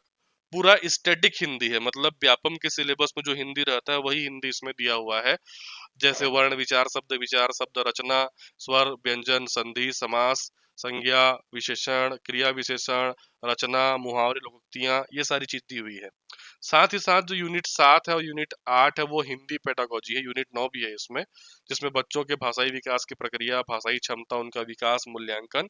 पूरा स्टैटिक हिंदी है, मतलब व्यापम के सिलेबस में जो हिंदी रहता है वही हिंदी इसमें दिया हुआ है। जैसे वर्ण विचार, शब्द रचना, स्वर, व्यंजन, संधि, समास, संज्ञा, विशेषण, क्रिया विशेषण, रचना, मुहावरे, लोकोक्तियां, ये सारी चीज दी हुई है। साथ ही साथ जो यूनिट 7 है और यूनिट 8 है वो हिंदी पेडागोजी है, यूनिट 9 भी है इसमें, जिसमें बच्चों के भाषाई विकास की प्रक्रिया, भाषाई क्षमता, उनका विकास, मूल्यांकन,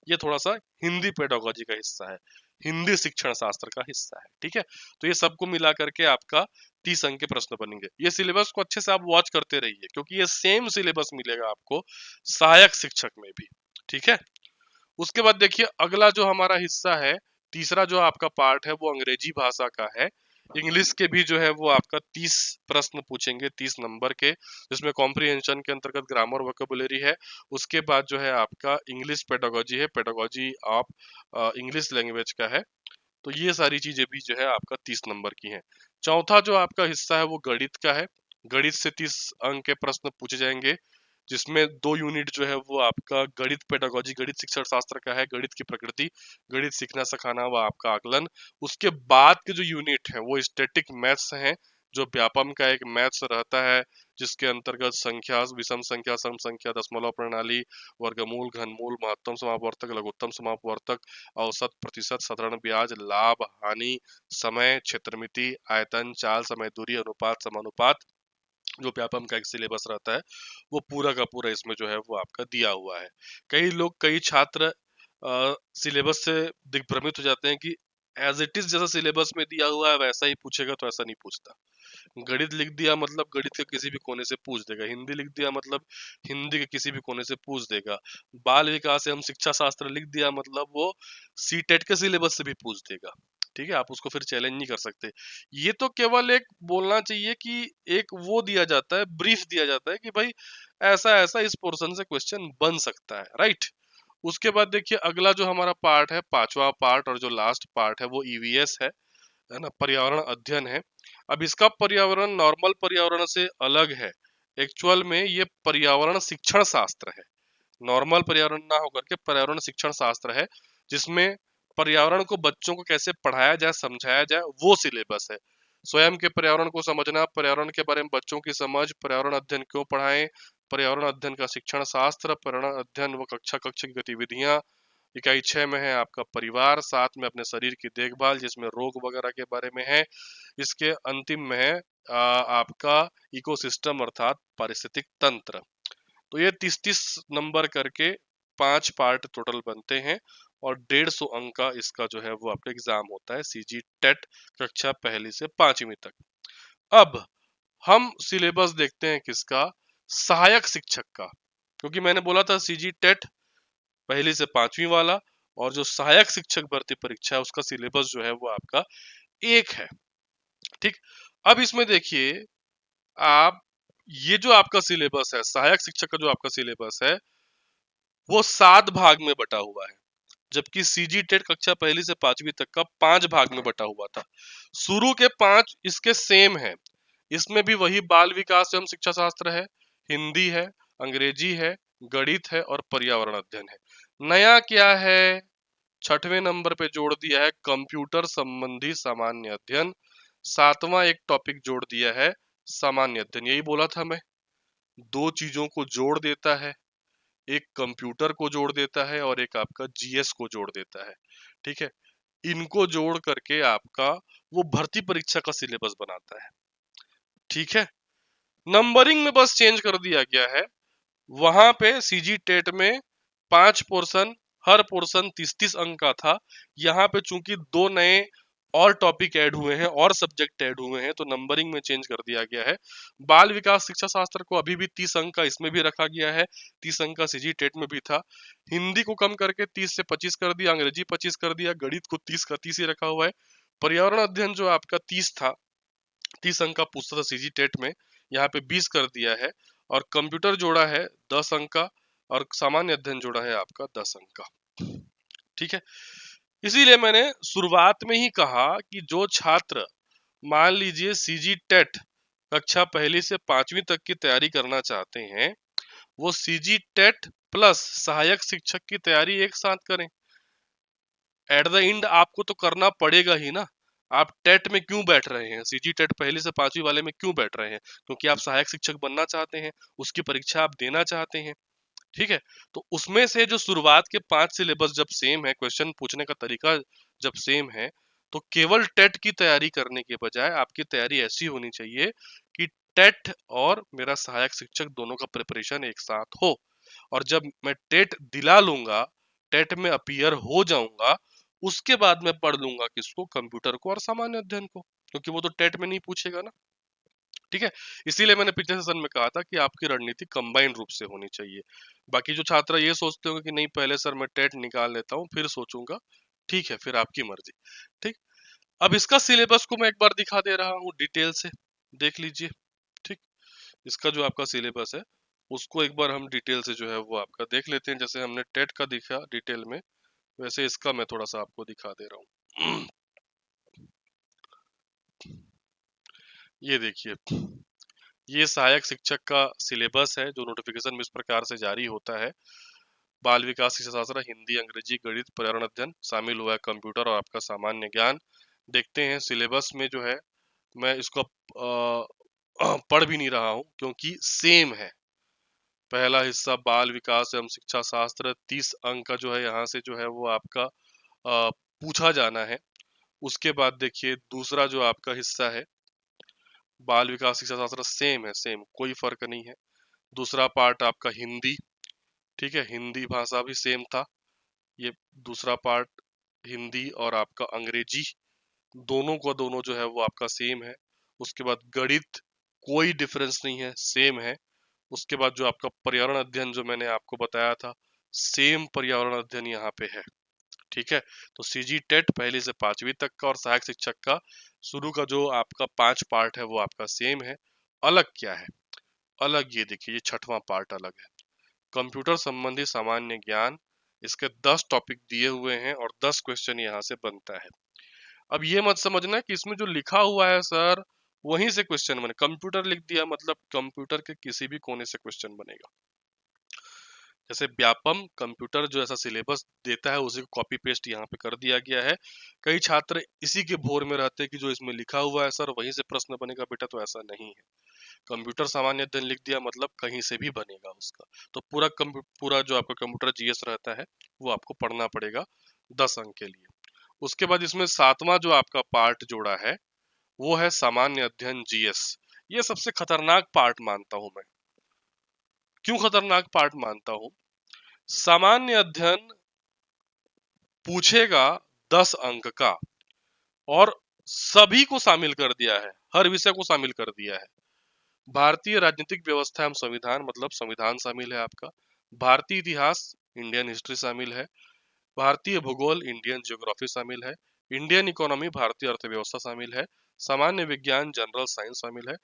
ये थोड़ा सा हिंदी पेडागोजी का हिस्सा है, हिंदी शिक्षण शास्त्र का हिस्सा है। ठीक है, तो ये सबको मिला करके आपका 30 अंक के प्रश्न बनेंगे। ये सिलेबस को अच्छे से आप वॉच करते रहिए, क्योंकि ये सेम सिलेबस मिलेगा आपको सहायक शिक्षक में भी। ठीक है, उसके बाद देखिए अगला जो हमारा हिस्सा है, तीसरा जो आपका पार्ट है वो अंग्रेजी भाषा का है। इंग्लिश के भी जो है वो आपका 30 प्रश्न पूछेंगे, 30 नंबर के, जिसमें कॉम्प्रिहेंशन के अंतर्गत ग्रामर वोकैबुलरी है। उसके बाद जो है आपका इंग्लिश पेडागोजी है, पेडागोजी ऑफ इंग्लिश लैंग्वेज का है। तो ये सारी चीजें भी जो है आपका 30 नंबर की हैं। चौथा जो आपका हिस्सा है वो गणित का है। गणित से 30 अंक के प्रश्न पूछे जाएंगे, जिसमें 2 यूनिट जो है वो आपका गणित पेडागोजी, गणित शिक्षण शास्त्र का है, गणित की प्रकृति, गणित सीखना सिखाना व आपका आकलन। उसके बाद के जो यूनिट है वो स्टैटिक मैथ्स हैं, जो व्यापम का एक मैथ्स रहता है, जिसके अंतर्गत संख्या, विषम संख्या, सम संख्या, दशमलव प्रणाली, वर्गमूल, घनमूल, महत्तम समापवर्तक, लघुत्तम समापवर्तक, औसत, प्रतिशत, साधारण ब्याज, लाभ, हानि, समय, क्षेत्रमिति, आयतन, चाल, समय दूरी, अनुपात, समानुपात, जो व्यापम का एक सिलेबस रहता है वो पूरा का पूरा इसमें जो है वो आपका दिया हुआ है। कई लोग, कई छात्र सिलेबस से दिग्भ्रमित हो जाते हैं कि एज इट इज जैसा सिलेबस में दिया हुआ है वैसा ही पूछेगा, तो ऐसा नहीं पूछता। गणित लिख दिया मतलब गणित के किसी भी कोने से पूछ देगा, हिंदी लिख दिया मतलब हिंदी के किसी भी कोने से पूछ देगा, बाल विकास एवं शिक्षा शास्त्र लिख दिया मतलब वो सीटेट के सिलेबस से भी पूछ देगा। ठीक है, आप उसको फिर चैलेंज नहीं कर सकते। ये तो केवल एक बोलना चाहिए कि एक वो दिया जाता है, ब्रीफ दिया जाता है कि भाई ऐसा ऐसा इस पोर्शन से क्वेश्चन बन सकता है, राइट। उसके बाद देखिए अगला जो हमारा पार्ट है, पांचवा पार्ट और जो लास्ट पार्ट है वो ईवीएस है ना, पर्यावरण अध्ययन है। अब इसका पर्यावरण नॉर्मल पर्यावरण से अलग है। एक्चुअल में ये पर्यावरण शिक्षण शास्त्र है, नॉर्मल पर्यावरण ना होकर के पर्यावरण शिक्षण शास्त्र है, जिसमें पर्यावरण को बच्चों को कैसे पढ़ाया जाए, समझाया जाए, वो सिलेबस है। स्वयं के पर्यावरण को समझना, पर्यावरण के बारे में बच्चों की समझ, पर्यावरण अध्ययन क्यों पढ़ाएं, पर्यावरण अध्ययन का शिक्षण शास्त्र, पर्यावरण अध्ययन व कक्षा कक्षा की गतिविधियां। इकाई 6 में है आपका परिवार, 7 में अपने शरीर की देखभाल जिसमें रोग वगैरह के बारे में है। इसके अंतिम में है आपका इकोसिस्टम अर्थात पारिस्थितिक तंत्र। तो ये 30-30 नंबर करके 5 पार्ट टोटल बनते हैं और 150 अंक का इसका जो है वो आपका एग्जाम होता है, सीजी टेट, कक्षा पहली से 5वीं तक। अब हम सिलेबस देखते हैं किसका, सहायक शिक्षक का, क्योंकि मैंने बोला था सीजी टेट पहली से 5वीं वाला, और जो सहायक शिक्षक भर्ती परीक्षा है उसका सिलेबस जो है वो आपका एक है। ठीक, अब इसमें देखिए आप, ये जो आपका सिलेबस है, सहायक शिक्षक का जो आपका सिलेबस है वो 7 भाग में बटा हुआ है, जबकि सीजी टेट कक्षा पहली से 5वीं तक का 5 भाग में बटा हुआ था। शुरू के 5 इसके सेम है, इसमें भी वही बाल विकास एवं शिक्षा शास्त्र है, हिंदी है, अंग्रेजी है, गणित है और पर्यावरण अध्ययन है। नया क्या है, 6वें नंबर पे जोड़ दिया है कंप्यूटर संबंधी सामान्य अध्ययन। 7वां एक टॉपिक जोड़ दिया है सामान्य अध्ययन। यही बोला था मैं, 2 चीजों को जोड़ देता है, एक कंप्यूटर को जोड़ देता है और एक आपका जीएस को जोड़ देता है। ठीक है, इनको जोड़ करके आपका वो भर्ती परीक्षा का सिलेबस बनाता है। ठीक है, नंबरिंग में बस चेंज कर दिया गया है। वहां पे सीजी टेट में 5 पोर्शन, हर पोर्शन 30-30 अंक का था। यहाँ पे चूंकि 2 नए और टॉपिक ऐड हुए हैं और सब्जेक्ट ऐड हुए हैं, तो नंबरिंग में चेंज कर दिया गया है। बाल विकास शिक्षा शास्त्र को अभी भी 30 अंक का इसमें भी रखा गया है, 30 अंक का सीजी टेट में भी था। हिंदी को कम करके 30 से 25 कर दिया, अंग्रेजी 25 कर दिया, गणित को 30 का 30 ही रखा हुआ है। पर्यावरण अध्ययन जो आपका 30 था, 30 अंक का पूछता था सीजी टेट में, यहाँ पे 20 कर दिया है। और कंप्यूटर जोड़ा है 10 अंक का, और सामान्य अध्ययन जोड़ा है आपका 10 अंक का। ठीक है, इसीलिए मैंने शुरुआत में ही कहा कि जो छात्र मान लीजिए सीजी टेट कक्षा पहली से पांचवी तक की तैयारी करना चाहते हैं, वो सीजी टेट प्लस सहायक शिक्षक की तैयारी एक साथ करें। एट द एंड आपको तो करना पड़ेगा ही ना। आप टेट में क्यों बैठ रहे हैं, सीजी टेट पहली से पांचवी वाले में क्यों बैठ रहे हैं? क्योंकि आप सहायक शिक्षक बनना चाहते हैं, उसकी परीक्षा आप देना चाहते हैं। ठीक है, तो उसमें से जो शुरुआत के 5 सिलेबस जब सेम है, क्वेश्चन पूछने का तरीका जब सेम है, तो केवल टेट की तैयारी करने के बजाय आपकी तैयारी ऐसी होनी चाहिए कि टेट और मेरा सहायक शिक्षक दोनों का प्रिपरेशन एक साथ हो। और जब मैं टेट दिला लूंगा, टेट में अपीयर हो जाऊंगा, उसके बाद मैं पढ़ लूंगा किसको, कंप्यूटर को और सामान्य अध्ययन को, क्योंकि वो तो टेट में नहीं पूछेगा ना। ठीक है, इसीलिए मैंने पिछले सेशन में कहा था कि आपकी रणनीति कंबाइंड रूप से होनी चाहिए। बाकी जो छात्र ये सोचते होंगे कि नहीं पहले सर मैं टेट निकाल लेता हूँ फिर सोचूंगा, ठीक है, फिर आपकी मर्जी। ठीक, अब इसका सिलेबस को मैं एक बार दिखा दे रहा हूँ डिटेल से, देख लीजिए। ठीक, इसका जो आपका सिलेबस है उसको एक बार हम डिटेल से जो है वो आपका देख लेते हैं। जैसे हमने टेट का दिखा डिटेल में, वैसे इसका मैं थोड़ा सा आपको दिखा दे रहा हूँ। ये देखिए, ये सहायक शिक्षक का सिलेबस है जो नोटिफिकेशन में इस प्रकार से जारी होता है। बाल विकास शिक्षा शास्त्र, हिंदी, अंग्रेजी, गणित, पर्यावरण अध्ययन, शामिल हुआ है कंप्यूटर और आपका सामान्य ज्ञान। देखते हैं सिलेबस में जो है, मैं इसको पढ़ भी नहीं रहा हूँ क्योंकि सेम है। पहला हिस्सा बाल विकास एवं शिक्षा शास्त्र, 30 अंक का जो है यहाँ से जो है वो आपका पूछा जाना है। उसके बाद देखिए दूसरा जो आपका हिस्सा है बाल विकास शिक्षा शास्त्र, सेम है, सेम, कोई फर्क नहीं है। दूसरा पार्ट आपका हिंदी, ठीक है, हिंदी भाषा भी सेम था। ये दूसरा पार्ट हिंदी और आपका अंग्रेजी, दोनों का दोनों जो है वो आपका सेम है। उसके बाद गणित, कोई डिफरेंस नहीं है, सेम है। उसके बाद जो आपका पर्यावरण अध्ययन जो मैंने आपको बताया था, सेम पर्यावरण अध्ययन यहाँ पे है। ठीक है, तो सीजी टेट पहली से पांचवी तक का और सहायक शिक्षक का शुरू का जो आपका 5 पार्ट है वो आपका सेम है। अलग क्या है? अलग ये देखिए, ये छठवां पार्ट अलग है, कंप्यूटर संबंधी सामान्य ज्ञान। इसके 10 टॉपिक दिए हुए हैं और 10 क्वेश्चन यहाँ से बनता है। अब ये मत समझना कि इसमें जो लिखा हुआ है सर वहीं से क्वेश्चन बने, कंप्यूटर लिख दिया मतलब कंप्यूटर के किसी भी कोने से क्वेश्चन बनेगा। जैसे व्यापम कंप्यूटर जो ऐसा सिलेबस देता है उसी को कॉपी पेस्ट यहाँ पे कर दिया गया है। कई छात्र इसी के भोर में रहते हैं कि जो इसमें लिखा हुआ है सर वहीं से प्रश्न बनेगा, बेटा तो ऐसा नहीं है। कंप्यूटर सामान्य अध्ययन लिख दिया मतलब कहीं से भी बनेगा उसका। तो पूरा जो आपका कंप्यूटर जीएस रहता है वो आपको पढ़ना पड़ेगा 10 अंक के लिए। उसके बाद इसमें सातवां जो आपका पार्ट जोड़ा है वो है सामान्य अध्ययन जीएस। ये सबसे खतरनाक पार्ट मानता हूं मैं। क्यों खतरनाक पार्ट मानता हूं? सामान्य अध्ययन पूछेगा 10 अंक का और सभी को शामिल कर दिया है, हर विषय को शामिल कर दिया है। भारतीय राजनीतिक व्यवस्था एवं संविधान मतलब संविधान शामिल है आपका, भारतीय इतिहास इंडियन हिस्ट्री शामिल है, भारतीय भूगोल इंडियन ज्योग्राफी शामिल है, इंडियन इकोनॉमी भारतीय अर्थव्यवस्था शामिल है, सामान्य विज्ञान जनरल साइंस शामिल है,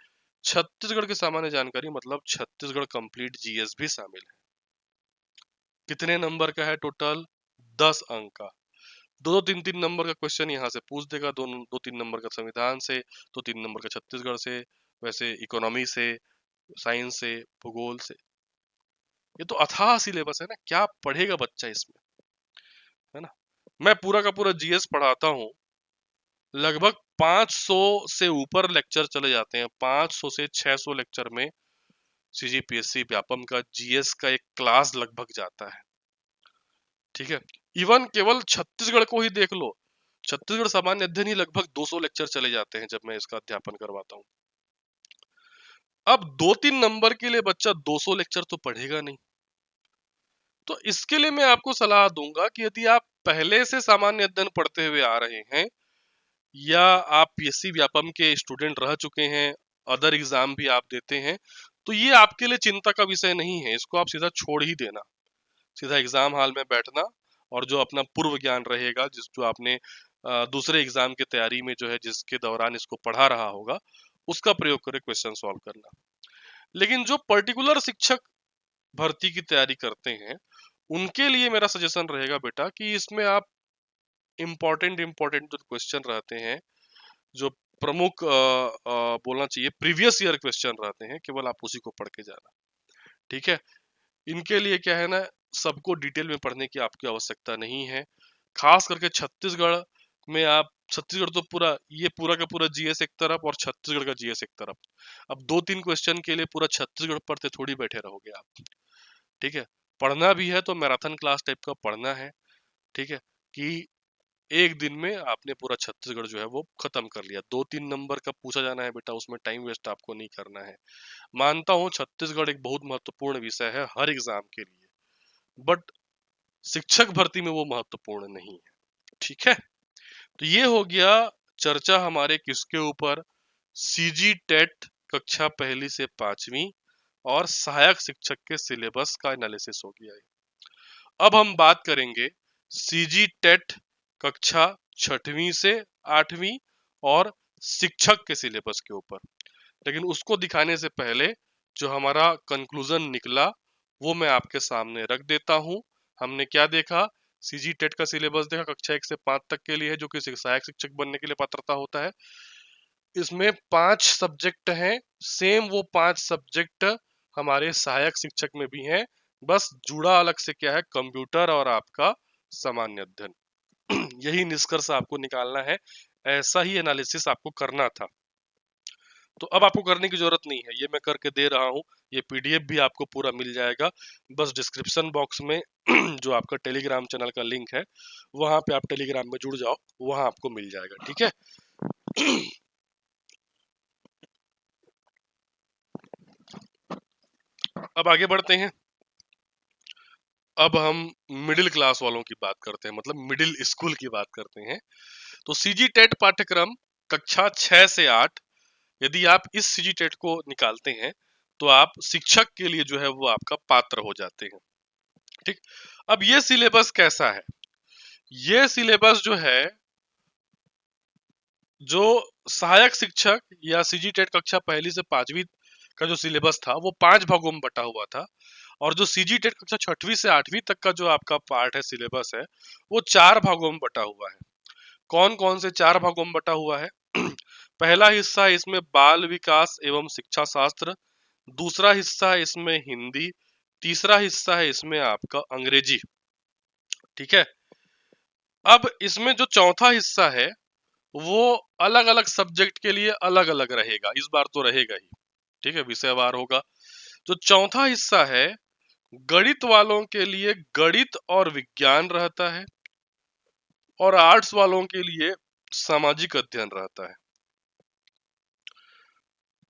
छत्तीसगढ़ की सामान्य जानकारी मतलब छत्तीसगढ़ कंप्लीट जीएस भी शामिल है। कितने नंबर का है टोटल? 10 अंक का। दो दो तीन तीन नंबर का क्वेश्चन यहाँ से पूछ देगा, दो दो तीन नंबर का संविधान से, दो तीन नंबर का छत्तीसगढ़ से, वैसे इकोनॉमी से, साइंस से, भूगोल से। ये तो अथाह सिलेबस है ना, क्या पढ़ेगा बच्चा इसमें, है ना। मैं पूरा का पूरा जीएस पढ़ाता हूँ, लगभग 500 से ऊपर लेक्चर चले जाते हैं, 500 से 600 लेक्चर में सीजीपीएससी व्यापम का जीएस का एक क्लास लगभग जाता है। ठीक है, इवन केवल छत्तीसगढ़ को ही देख लो, छत्तीसगढ़ सामान्य अध्ययन ही लगभग 200 लेक्चर चले जाते हैं जब मैं इसका अध्यापन करवाता हूँ। अब 2-3 नंबर के लिए बच्चा 200 लेक्चर तो पढ़ेगा नहीं। तो इसके लिए मैं आपको सलाह दूंगा कि यदि आप पहले से सामान्य अध्ययन पढ़ते हुए आ रहे हैं या आप पीएससी व्यापम के स्टूडेंट रह चुके हैं, अदर एग्जाम भी आप देते हैं, तो ये आपके लिए चिंता का विषय नहीं है, इसको आप सीधा छोड़ ही देना। सीधा एग्जाम हॉल में बैठना और जो अपना पूर्व ज्ञान रहेगा, जिस जो आपने दूसरे एग्जाम की तैयारी में जो है जिसके दौरान इसको पढ़ा रहा होगा, उसका प्रयोग करके क्वेश्चन सॉल्व करना। लेकिन जो पर्टिकुलर शिक्षक भर्ती की तैयारी करते हैं उनके लिए मेरा सजेशन रहेगा बेटा कि इसमें आप इम्पोर्टेंट जो क्वेश्चन रहते हैं, जो प्रमुख बोलना चाहिए प्रीवियस ईयर क्वेश्चन रहते हैं, केवल आप उसी को पढ़ के जाना। ठीक है, इनके लिए क्या है ना, सबको डिटेल में पढ़ने की आपकी आवश्यकता नहीं है। खास करके छत्तीसगढ़ में आप, छत्तीसगढ़ तो पूरा, ये पूरा का पूरा जीएस एक तरफ और छत्तीसगढ़ का जीएस एक तरफ। अब 2-3 क्वेश्चन के लिए पूरा छत्तीसगढ़ पढ़ते थोड़ी बैठे रहोगे आप। ठीक है, पढ़ना भी है तो मैराथन क्लास टाइप का पढ़ना है। ठीक है, कि एक दिन में आपने पूरा छत्तीसगढ़ जो है वो खत्म कर लिया। 2-3 नंबर का पूछा जाना है बेटा, उसमें टाइम वेस्ट आपको नहीं करना है। मानता हूँ छत्तीसगढ़ एक बहुत महत्वपूर्ण विषय है हर एग्जाम के लिए, बट शिक्षक भर्ती में वो महत्वपूर्ण नहीं है। ठीक है, तो ये हो गया चर्चा हमारे किसके ऊपर, सीजी टेट कक्षा पहली से पांचवी और सहायक शिक्षक के सिलेबस का एनालिसिस हो गया है। अब हम बात करेंगे सीजी टेट कक्षा छठवीं से आठवीं और शिक्षक के सिलेबस के ऊपर। लेकिन उसको दिखाने से पहले जो हमारा कंक्लूजन निकला वो मैं आपके सामने रख देता हूं। हमने क्या देखा, सीजी टेट का सिलेबस देखा, कक्षा 1 से 5 तक के लिए है, जो कि सहायक शिक्षक बनने के लिए पात्रता होता है। इसमें 5 सब्जेक्ट हैं, सेम वो 5 सब्जेक्ट हमारे सहायक शिक्षक में भी हैं, बस जुड़ा अलग से क्या है, कंप्यूटर और आपका सामान्य अध्ययन। यही निष्कर्ष आपको निकालना है, ऐसा ही एनालिसिस आपको करना था। तो अब आपको करने की जरूरत नहीं है, ये मैं करके दे रहा हूँ। ये पीडीएफ भी आपको पूरा मिल जाएगा, बस डिस्क्रिप्शन बॉक्स में जो आपका टेलीग्राम चैनल का लिंक है वहां पे आप टेलीग्राम में जुड़ जाओ, वहां आपको मिल जाएगा। ठीक है, अब आगे बढ़ते हैं। अब हम मिडिल क्लास वालों की बात करते हैं, मतलब मिडिल स्कूल की बात करते हैं। तो सीजी टेट पाठ्यक्रम कक्षा 6 से 8, यदि आप इस सीजी टेट को निकालते हैं तो आप शिक्षक के लिए जो है वो आपका पात्र हो जाते हैं। ठीक, अब ये सिलेबस कैसा है, ये सिलेबस जो है, जो सहायक शिक्षक या सीजी टेट कक्षा पहली से पांचवी का जो सिलेबस था वो 5 भागों में बटा हुआ था, और जो सीजी टेट कक्षा छठवीं से आठवीं तक का जो आपका पार्ट है, सिलेबस है, वो 4 भागों में बटा हुआ है। कौन कौन से 4 भागों में बटा हुआ है? पहला हिस्सा इसमें बाल विकास एवं शिक्षा शास्त्र, दूसरा हिस्सा है इसमें हिंदी, तीसरा हिस्सा है इसमें आपका अंग्रेजी। ठीक है, अब इसमें जो चौथा हिस्सा है वो अलग अलग सब्जेक्ट के लिए अलग अलग रहेगा, इस बार तो रहेगा ही। ठीक है, विषयवार होगा। जो चौथा हिस्सा है गणित वालों के लिए गणित और विज्ञान रहता है, और आर्ट्स वालों के लिए सामाजिक अध्ययन रहता है।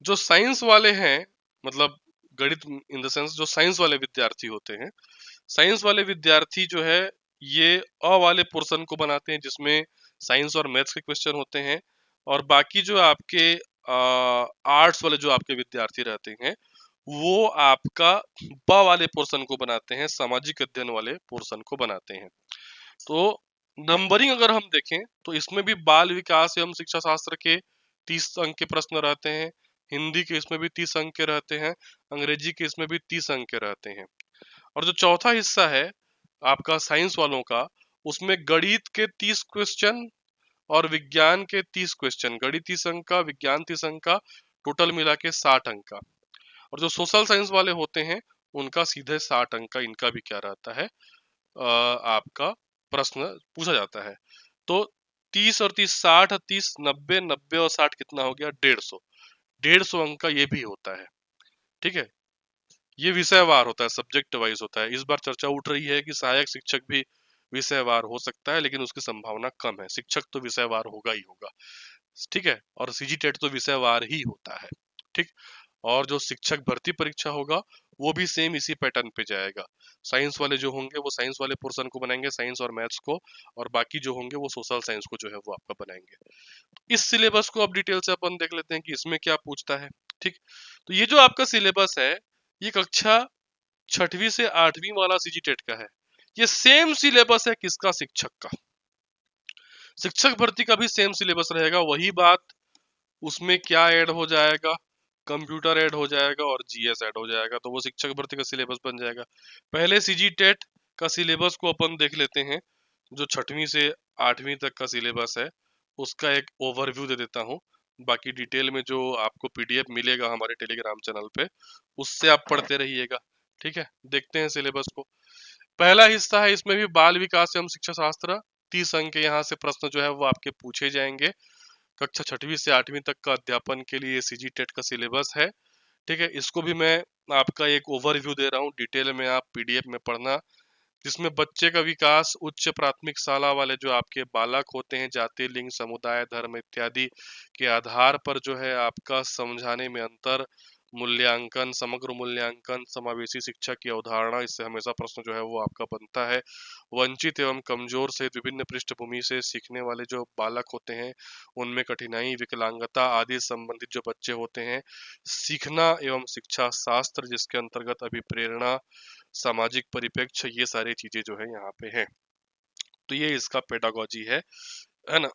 जो साइंस वाले हैं, मतलब गणित इन द सेंस जो साइंस वाले विद्यार्थी होते हैं, साइंस वाले विद्यार्थी जो है ये अ वाले पोर्शन को बनाते हैं जिसमें साइंस और मैथ्स के क्वेश्चन होते हैं, और बाकी जो आपके आर्ट्स वाले जो आपके विद्यार्थी रहते हैं वो आपका ब वाले पोर्शन को बनाते हैं, सामाजिक अध्ययन वाले पोर्शन को बनाते हैं। तो नंबरिंग अगर हम देखें तो इसमें भी बाल विकास एवं शिक्षा शास्त्र के 30 अंक के प्रश्न रहते हैं, हिंदी के इसमें भी 30 अंक के रहते हैं, अंग्रेजी के इसमें भी 30 अंक के रहते हैं। और जो चौथा हिस्सा है आपका साइंस वालों का, उसमें गणित के 30 क्वेश्चन और विज्ञान के 30 क्वेश्चन, गणित 30 अंक का, विज्ञान 30 अंक का, टोटल मिला के 60 अंक का। और जो सोशल साइंस वाले होते हैं उनका सीधे 60 अंक का इनका भी क्या रहता है, आपका प्रश्न पूछा जाता है। तो 30 और 30, 60, 30, 90, 90 और 60 कितना हो गया, 150। 150 अंक का ये भी होता है। ठीक है, ये विषयवार होता है, सब्जेक्ट वाइज होता है। इस बार चर्चा उठ रही है कि सहायक शिक्षक भी विषयवार हो सकता है, लेकिन उसकी संभावना कम है, शिक्षक तो विषयवार होगा ही होगा। ठीक है, और सीजी टेट तो विषयवार ही होता है। ठीक, और जो शिक्षक भर्ती परीक्षा होगा वो भी सेम इसी पैटर्न पे जाएगा। साइंस वाले जो होंगे वो साइंस वाले पोर्शन को बनाएंगे, साइंस और मैथ्स को, और बाकी जो होंगे वो सोशल साइंस को जो है वो आपका बनाएंगे। इस सिलेबस को अब डिटेल से अपन देख लेते हैं कि इसमें क्या पूछता है। ठीक, तो ये जो आपका सिलेबस है ये कक्षा छठवीं से आठवीं वाला सीजी टेट का है। ये सेम सिलेबस है किसका, शिक्षक का। शिक्षक भर्ती का भी सेम सिलेबस रहेगा, वही बात, उसमें क्या ऐड हो जाएगा, कंप्यूटर ऐड हो जाएगा और जीएस ऐड हो जाएगा, तो वो शिक्षक भर्ती का सिलेबस बन जाएगा। पहले सीजी टेट का सिलेबस को अपन देख लेते हैं। जो 6वीं से 8वीं तक का सिलेबस है उसका एक ओवरव्यू दे देता हूँ। बाकी डिटेल में जो आपको पीडीएफ मिलेगा हमारे टेलीग्राम चैनल पे, उससे आप पढ़ते रहिएगा। ठीक है, देखते हैं सिलेबस को। पहला हिस्सा है, इसमें भी बाल विकास एवं शिक्षा शास्त्र। 30 अंक के यहाँ से प्रश्न जो है वो आपके पूछे जाएंगे। कक्षा 6वीं से 8वीं तक का अध्यापन के लिए सीजी टेट का सिलेबस है। ठीक है, इसको भी मैं आपका एक ओवरव्यू दे रहा हूँ, डिटेल में आप पीडीएफ में पढ़ना। जिसमें बच्चे का विकास उच्च प्राथमिक शाला वाले जो आपके बालक होते हैं, जाति, लिंग, समुदाय, धर्म इत्यादि के आधार पर जो है आपका समझाने में अंतर, मूल्यांकन, समग्र मूल्यांकन, समावेशी शिक्षा की अवधारणा, इससे हमेशा प्रश्न जो है वो आपका बनता है। वंचित एवं कमजोर से विभिन्न पृष्ठभूमि से सीखने वाले जो बालक होते हैं, उनमें कठिनाई, विकलांगता आदि संबंधित जो बच्चे होते हैं, सीखना एवं शिक्षा शास्त्र जिसके अंतर्गत अभिप्रेरणा, सामाजिक परिप्रेक्ष्य, ये सारी चीजें जो है यहाँ पे हैं। तो ये इसका पेडागोजी है ना।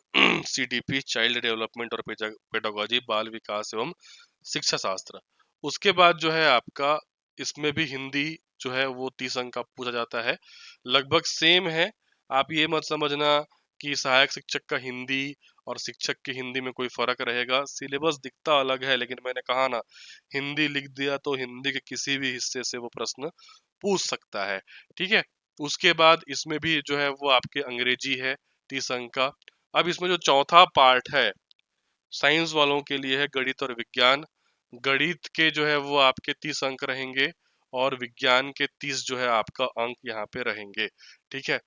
सीडीपी चाइल्ड डेवलपमेंट और पेडागोजी बाल विकास एवं शिक्षा शास्त्र। उसके बाद जो है आपका इसमें भी हिंदी जो है वो 30 अंक का पूछा जाता है, लगभग सेम है। आप ये मत समझना कि सहायक शिक्षक का हिंदी और शिक्षक की हिंदी में कोई फर्क रहेगा, सिलेबस दिखता अलग है, लेकिन मैंने कहा ना, हिंदी लिख दिया तो हिंदी के किसी भी हिस्से से वो प्रश्न पूछ सकता है। ठीक है, उसके बाद इसमें भी जो है वो आपके अंग्रेजी है 30 अंक का। अब इसमें जो चौथा पार्ट है साइंस वालों के लिए है गणित और विज्ञान। गणित के जो है वो आपके 30 अंक रहेंगे और विज्ञान के 30 जो है आपका अंक यहाँ पे रहेंगे। ठीक है,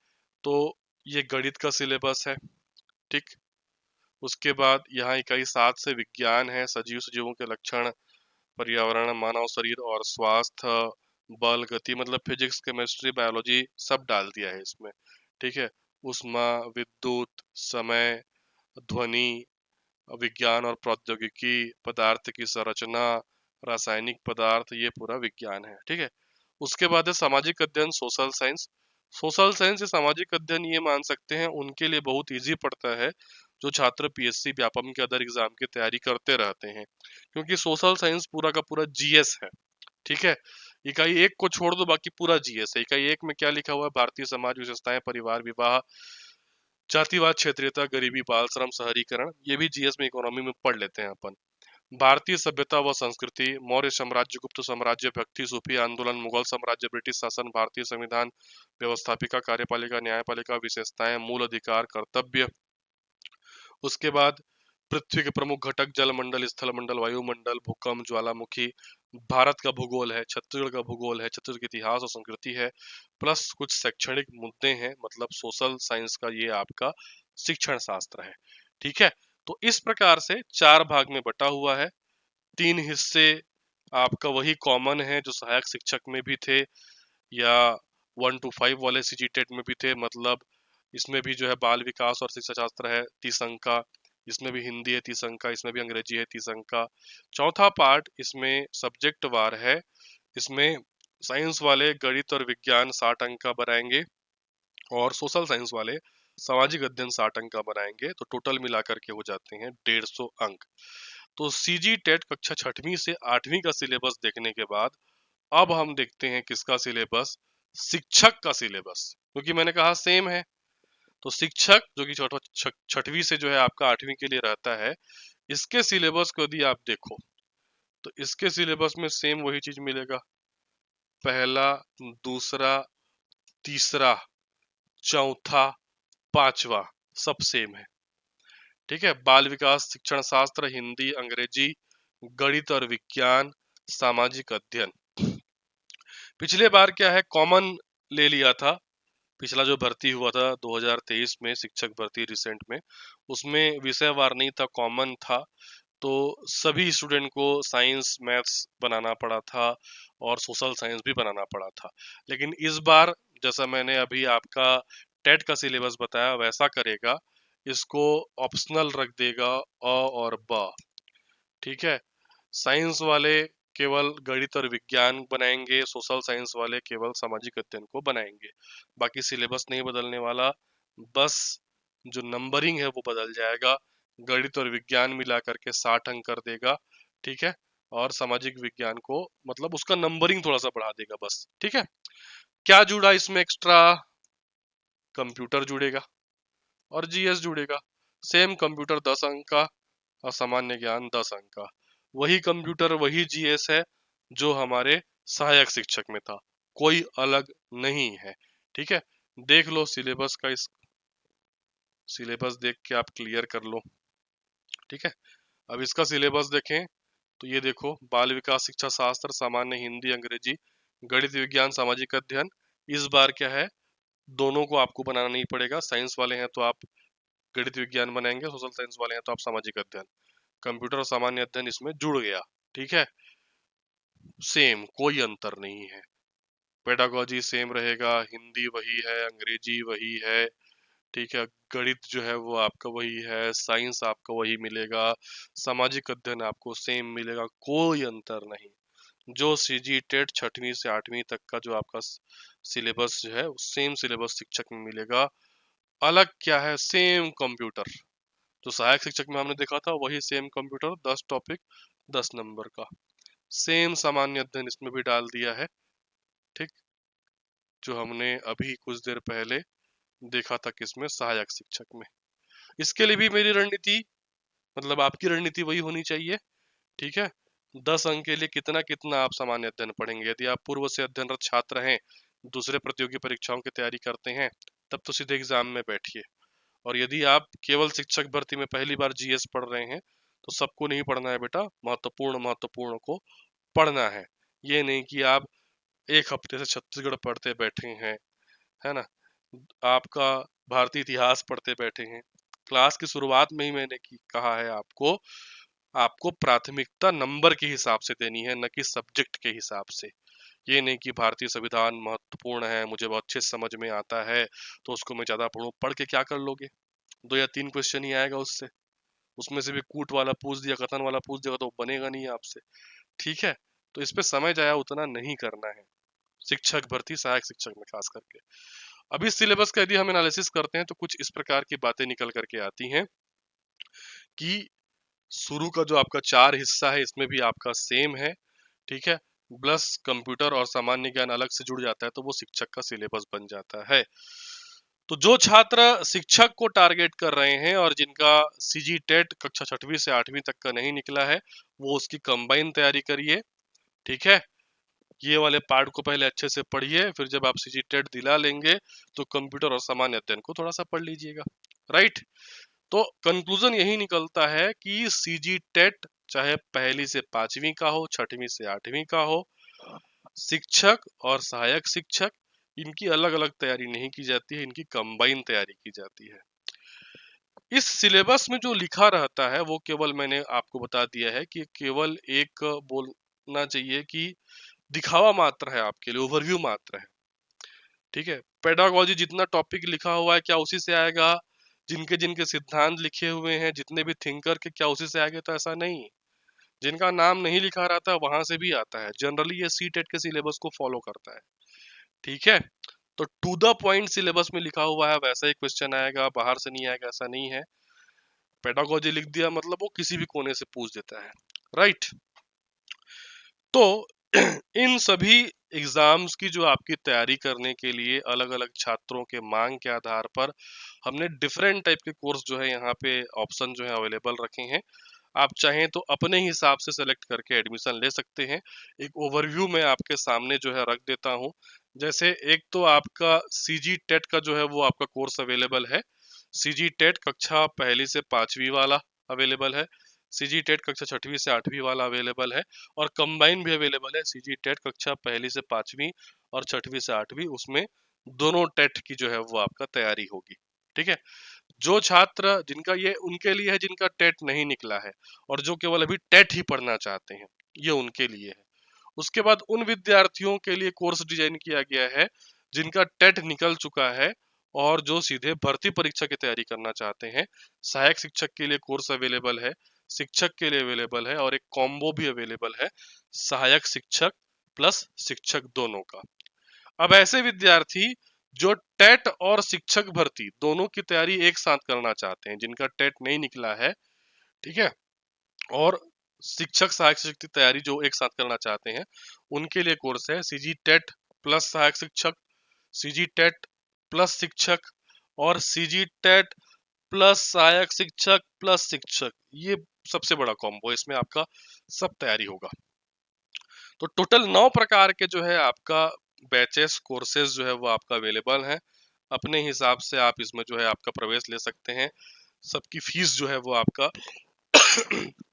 तो ये गणित का सिलेबस है। ठीक, उसके बाद यहाँ इकाई 7 से विज्ञान है, सजीव सजीवों के लक्षण, पर्यावरण, मानव शरीर और स्वास्थ्य, बल, गति, मतलब फिजिक्स, केमिस्ट्री, बायोलॉजी सब डाल दिया है इसमें। ठीक है, उष्मा, विद्युत, समय, ध्वनि, विज्ञान और प्रौद्योगिकी, पदार्थ की संरचना, रासायनिक पदार्थ, ये पूरा विज्ञान है। ठीक है, उसके बाद है सामाजिक अध्ययन, सोशल साइंस। सोशल साइंस या सामाजिक अध्ययन ये मान सकते हैं उनके लिए बहुत इजी पड़ता है जो छात्र पीएससी व्यापम के अदर एग्जाम की तैयारी करते रहते हैं, क्योंकि सोशल साइंस पूरा का पूरा जीएस है। ठीक है, इकाई 1 को छोड़ दो, बाकी पूरा जीएस है। इकाई 1 में क्या लिखा हुआ है, भारतीय समाज विशेषताएं, परिवार, विवाह, जातिवाद, क्षेत्रीयता, गरीबी, बाल श्रम, शहरीकरण, ये भी जीएस में इकोनॉमी में पढ़ लेते हैं अपन। भारतीय सभ्यता व संस्कृति, मौर्य साम्राज्य, गुप्त साम्राज्य, भक्ति, सूफी आंदोलन, मुगल साम्राज्य, ब्रिटिश शासन, भारतीय संविधान, व्यवस्थापिका, कार्यपालिका, न्यायपालिका, विशेषताएं, मूल अधिकार, कर्तव्य। उसके बाद पृथ्वी के प्रमुख घटक, जल मंडल, स्थल मंडल, वायुमंडल, भूकंप, ज्वालामुखी, भारत का भूगोल है, छत्तीसगढ़ का भूगोल है, छत्तीसगढ़ का इतिहास और संस्कृति है, प्लस कुछ शैक्षणिक मुद्दे हैं, मतलब सोशल साइंस का ये आपका शिक्षण शास्त्र है। ठीक है, तो इस प्रकार से 4 भाग में बटा हुआ है। 3 हिस्से आपका वही कॉमन है जो सहायक शिक्षक में भी थे या 1 to 5 वाले सीजी टेट में भी थे, मतलब इसमें भी जो है बाल विकास और शिक्षा शास्त्र है 30 अंक का, इसमें भी हिंदी है 30 अंक का, इसमें भी अंग्रेजी है 30 अंक का। चौथा पार्ट इसमें सब्जेक्ट वार है, इसमें साइंस वाले गणित और विज्ञान 60 अंक का बनाएंगे और सोशल साइंस वाले सामाजिक अध्ययन 60 अंक का बनाएंगे, तो टोटल मिलाकर के हो जाते हैं 150 अंक। तो सीजी टेट कक्षा 6वीं से 8वीं का सिलेबस देखने के बाद अब हम देखते हैं किसका सिलेबस, शिक्षक का सिलेबस, क्योंकि मैंने कहा सेम है। तो शिक्षक जो कि 6वीं से जो है आपका 8वीं के लिए रहता है, इसके सिलेबस को यदि आप देखो तो इसके सिलेबस में सेम वही चीज मिलेगा, पहला, दूसरा, तीसरा, चौथा, पांचवा, सब सेम है। ठीक है, बाल विकास शिक्षण शास्त्र, हिंदी, अंग्रेजी, गणित और विज्ञान, सामाजिक अध्ययन। पिछले बार क्या है, कॉमन ले लिया था। पिछला जो भर्ती हुआ था 2023 में शिक्षक भर्ती रिसेंट में, उसमें विषयवार नहीं था, कॉमन था, तो सभी स्टूडेंट को साइंस मैथ्स बनाना पड़ा था और सोशल साइंस भी बनाना पड़ा था। लेकिन इस बार जैसा मैंने अभी आपका टेट का सिलेबस बताया वैसा करेगा, इसको ऑप्शनल रख देगा अ और ब। ठीक है, साइंस वाले केवल गणित और विज्ञान बनाएंगे, सोशल साइंस वाले केवल सामाजिक अध्ययन को बनाएंगे। बाकी सिलेबस नहीं बदलने वाला, बस जो नंबरिंग है वो बदल जाएगा। गणित और विज्ञान मिला करके 60 अंक कर देगा। ठीक है, और सामाजिक विज्ञान को मतलब उसका नंबरिंग थोड़ा सा बढ़ा देगा बस, ठीक है। क्या जुड़ा इसमें एक्स्ट्रा? कंप्यूटर जुड़ेगा और जीएस जुड़ेगा। सेम कंप्यूटर 10 अंक का और सामान्य ज्ञान 10 अंक का। वही कंप्यूटर वही जीएस है जो हमारे सहायक शिक्षक में था, कोई अलग नहीं है, ठीक है। देख लो सिलेबस का, इस सिलेबस देख के आप क्लियर कर लो, ठीक है। अब इसका सिलेबस देखें तो ये देखो, बाल विकास शिक्षा शास्त्र, सामान्य हिंदी अंग्रेजी, गणित विज्ञान सामाजिक अध्ययन। इस बार क्या है, दोनों को आपको बनाना नहीं पड़ेगा। साइंस वाले हैं तो आप गणित विज्ञान बनाएंगे, सोशल साइंस वाले हैं तो आप सामाजिक अध्ययन। कंप्यूटर और सामान्य अध्ययन इसमें जुड़ गया, ठीक है। सेम, कोई अंतर नहीं है। पेडागोजी सेम रहेगा, हिंदी वही है, अंग्रेजी वही है, ठीक है। गणित जो है वो आपका वही है, साइंस आपका वही मिलेगा, सामाजिक अध्ययन आपको सेम मिलेगा, कोई अंतर नहीं। जो सीजी टेट 6वीं से 8वीं तक का जो आपका सिलेबस जो है सेम सिलेबस शिक्षक में मिलेगा। अलग क्या है, सेम कंप्यूटर जो सहायक शिक्षक में हमने देखा था वही सेम कंप्यूटर, 10 टॉपिक 10 नंबर का। सेम सामान्य अध्ययन इसमें भी डाल दिया है, ठीक, जो हमने अभी कुछ देर पहले देखा था किसमें, सहायक शिक्षक में। इसके लिए भी मेरी रणनीति, मतलब आपकी रणनीति वही होनी चाहिए, ठीक है। 10 अंक के लिए कितना कितना आप सामान्य अध्ययन पढ़ेंगे। यदि आप पूर्व से अध्ययनरत छात्र हैं, दूसरे प्रतियोगी परीक्षाओं की तैयारी करते हैं, तब तो सीधे एग्जाम में बैठिए। और यदि आप केवल शिक्षक भर्ती में पहली बार जीएस पढ़ रहे हैं, तो सबको नहीं पढ़ना है बेटा, महत्वपूर्ण महत्वपूर्ण को पढ़ना है। ये नहीं कि आप एक हफ्ते से छत्तीसगढ़ पढ़ते बैठे हैं, है ना, आपका भारतीय इतिहास पढ़ते बैठे हैं। क्लास की शुरुआत में ही मैंने कहा है आपको, आपको प्राथमिकता नंबर के हिसाब से देनी है, न कि सब्जेक्ट के हिसाब से। ये नहीं कि भारतीय संविधान महत्वपूर्ण है, मुझे बहुत अच्छे समझ में आता है तो उसको मैं ज्यादा पढ़ूं। पढ़ के क्या कर लोगे, 2 या 3 क्वेश्चन ही आएगा उससे, उसमें से भी कूट वाला पूछ दिया, कथन वाला पूछ दिया तो बनेगा नहीं आपसे, ठीक है। तो इस पे समय जाया उतना नहीं करना है, शिक्षक भर्ती सहायक शिक्षक में खास करके। अभी सिलेबस का यदि हम एनालिसिस करते हैं तो कुछ इस प्रकार की बातें निकल करके आती हैं कि शुरू का जो आपका 4 हिस्सा है इसमें भी आपका सेम है, ठीक है। प्लस कंप्यूटर और सामान्य ज्ञान अलग से जुड़ जाता है तो वो शिक्षक का सिलेबस बन जाता है। तो जो छात्र शिक्षक को टारगेट कर रहे हैं और जिनका सीजी टेट कक्षा 6वीं से 8वीं तक का नहीं निकला है, वो उसकी कंबाइन तैयारी करिए, ठीक है। ये वाले पार्ट को पहले अच्छे से पढ़िए, फिर जब आप सीजी टेट दिला लेंगे तो कंप्यूटर और सामान्य अध्ययन को थोड़ा सा पढ़ लीजिएगा, राइट। तो कंक्लूजन यही निकलता है कि सीजी टेट चाहे पहली से 5वीं का हो, 6वीं से 8वीं का हो, शिक्षक और सहायक शिक्षक, इनकी अलग अलग तैयारी नहीं की जाती है, इनकी कंबाइन तैयारी की जाती है। इस सिलेबस में जो लिखा रहता है वो केवल मैंने आपको बता दिया है कि केवल एक बोलना चाहिए कि दिखावा मात्र है आपके लिए, ओवरव्यू मात्र है, ठीक है। पेडागोजी जितना टॉपिक लिखा हुआ है क्या उसी से आएगा, जिनके जिनके सिद्धांत लिखे हुए हैं जितने भी थिंकर के, क्या उसी से आएगा? तो ऐसा नहीं। जिनका नाम नहीं लिखा रहता वहां से भी आता है। जनरली ये सी टेट के सिलेबस को फॉलो करता है, ठीक है। तो टू द पॉइंट सिलेबस में लिखा हुआ है वैसा ही क्वेश्चन आएगा, बाहर से नहीं आएगा ऐसा नहीं है। पेडागोजी लिख दिया मतलब वो किसी भी कोने से पूछ देता है, राइट। तो इन सभी एग्जाम्स की जो आपकी तैयारी करने के लिए अलग अलग छात्रों के मांग के आधार पर हमने डिफरेंट टाइप के कोर्स जो है यहाँ पे ऑप्शन जो है अवेलेबल रखे हैं। आप चाहें तो अपने हिसाब से सेलेक्ट करके एडमिशन ले सकते हैं। एक ओवरव्यू में आपके सामने जो है रख देता हूं। जैसे एक तो आपका सीजी टेट का जो है वो आपका कोर्स अवेलेबल है। सीजी टेट कक्षा पहली से 5वीं वाला अवेलेबल है। सीजी टेट कक्षा 6वीं से 8वीं वाला अवेलेबल है। और कंबाइन भी अवेलेबल है, सीजी टेट कक्षा पहली से 5वीं और 6वीं से 8वीं, उसमें दोनों टेट की जो है वो आपका तैयारी होगी, ठीक है। जो छात्र जिनका ये उनके लिए है जिनका टेट नहीं निकला है और जो केवल अभी टेट ही पढ़ना चाहते हैं, ये उनके लिए है। उसके बाद उन विद्यार्थियों के लिए कोर्स डिजाइन किया गया है जिनका टेट निकल चुका है और जो सीधे भर्ती परीक्षा की तैयारी करना चाहते हैं। सहायक शिक्षक के लिए कोर्स अवेलेबल है, शिक्षक के लिए अवेलेबल है, और एक कॉम्बो भी अवेलेबल है, सहायक शिक्षक प्लस शिक्षक दोनों का। अब ऐसे विद्यार्थी जो टेट और शिक्षक भर्ती दोनों की तैयारी एक साथ करना चाहते हैं, जिनका टेट नहीं निकला है, ठीक है, और शिक्षक सहायक शिक्षक की तैयारी जो एक साथ करना चाहते हैं उनके लिए कोर्स है सीजी टेट प्लस सहायक शिक्षक, सीजी टेट प्लस शिक्षक और सीजी टेट प्लस सहायक शिक्षक प्लस शिक्षक। ये सबसे बड़ा कॉम्बो है, इसमें आपका सब तैयारी होगा। तो टोटल 9 प्रकार के जो है आपका बैचेस कोर्सेज जो है वो आपका अवेलेबल है। अपने हिसाब से आप इसमें जो है आपका प्रवेश ले सकते हैं। सबकी फीस जो है वो आपका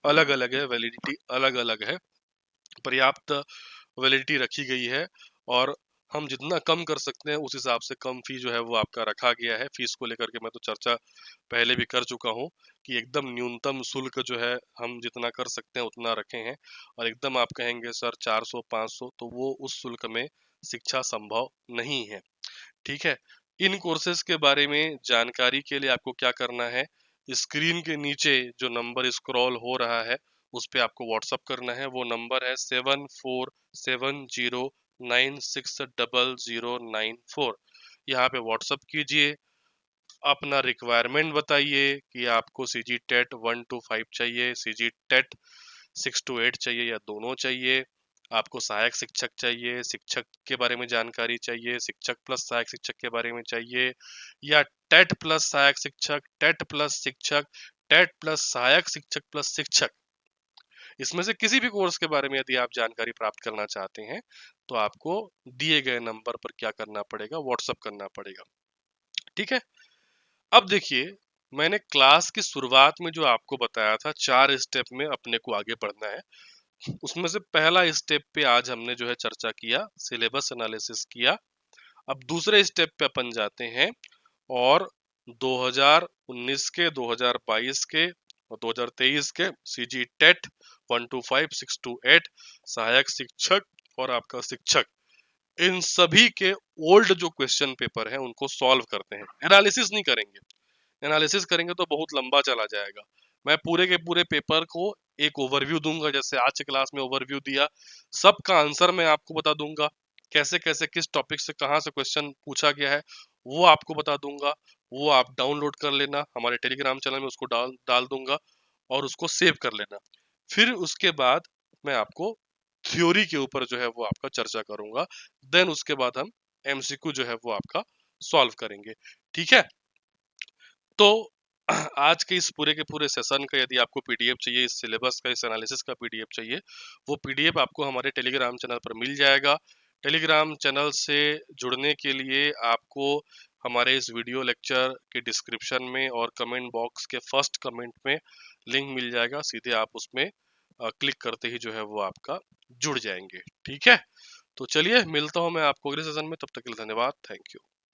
अलग अलग है, वैलिडिटी अलग अलग है, पर्याप्त वैलिडिटी रखी गई है और हम जितना कम कर सकते हैं उस हिसाब से कम फी जो है वो आपका रखा गया है। फीस को लेकर के मैं तो चर्चा पहले भी कर चुका हूँ कि एकदम न्यूनतम शुल्क जो है हम जितना कर सकते हैं उतना रखे हैं, और एकदम आप कहेंगे सर 400 500 तो वो उस शुल्क में शिक्षा संभव नहीं है। ठीक है, इन कोर्सेज के बारे में जानकारी के लिए आपको क्या करना है, स्क्रीन के नीचे जो नंबर स्क्रॉल हो रहा है उस पे आपको व्हाट्सअप करना है। वो नंबर है 7470960094। यहाँ पे व्हाट्सअप कीजिए, अपना रिक्वायरमेंट बताइए कि आपको सीजी टेट 1 to 5 चाहिए, सीजी टेट 6 to 8 चाहिए या दोनों चाहिए, आपको सहायक शिक्षक चाहिए, शिक्षक के बारे में जानकारी चाहिए, शिक्षक प्लस सहायक शिक्षक के बारे में चाहिए, या टेट प्लस सहायक शिक्षक, टेट प्लस शिक्षक, टेट प्लस सहायक शिक्षक प्लस शिक्षक। इसमें से किसी भी कोर्स के बारे में यदि आप जानकारी प्राप्त करना चाहते हैं तो आपको दिए गए नंबर पर क्या करना पड़ेगा, व्हाट्सअप करना पड़ेगा। ठीक है, अब देखिए, मैंने क्लास की शुरुआत में जो आपको बताया था 4 स्टेप में अपने को आगे बढ़ना है, उसमें से पहला स्टेप पे आज हमने जो है चर्चा किया, सिलेबस एनालिसिस किया। अब दूसरे स्टेप पे अपन जाते हैं और 2019 के, 2022 के और 2023 के सीजी टेट 1 to 5, 6 to 8, सहायक शिक्षक और आपका शिक्षक, इन सभी के ओल्ड जो क्वेश्चन पेपर है उनको सॉल्व करते हैं। एनालिसिस नहीं करेंगे, एनालिसिस करेंगे तो बहुत लंबा चला जाएगा। मैं पूरे के पूरे पेपर को एक ओवरव्यू दूंगा, जैसे आज की क्लास में ओवरव्यू दिया, सबका आंसर मैं आपको बता दूंगा, कैसे कैसे किस टॉपिक से कहाँ से क्वेश्चन पूछा गया है वो आपको बता दूंगा। वो आप डाउनलोड कर लेना, हमारे टेलीग्राम चैनल में उसको डाल डाल दूंगा और उसको सेव कर लेना। फिर उसके बाद मैं आपको थ्योरी के ऊपर जो है वो आपका चर्चा करूंगा, देन उसके बाद हम एमसीक्यू जो है वो आपका सॉल्व करेंगे। ठीक है, तो आज के इस पूरे के पूरे सेशन का यदि आपको पीडीएफ चाहिए, इस सिलेबस का, इस एनालिसिस का पीडीएफ चाहिए, वो पीडीएफ आपको हमारे टेलीग्राम चैनल पर मिल जाएगा। टेलीग्राम चैनल से जुड़ने के लिए आपको हमारे इस वीडियो लेक्चर के डिस्क्रिप्शन में और कमेंट बॉक्स के फर्स्ट कमेंट में लिंक मिल जाएगा, सीधे आप उसमें क्लिक करते ही जो है वो आपका जुड़ जाएंगे। ठीक है, तो चलिए मिलता हूँ मैं आपको अगले सेशन में, तब तक के लिए धन्यवाद, थैंक यू।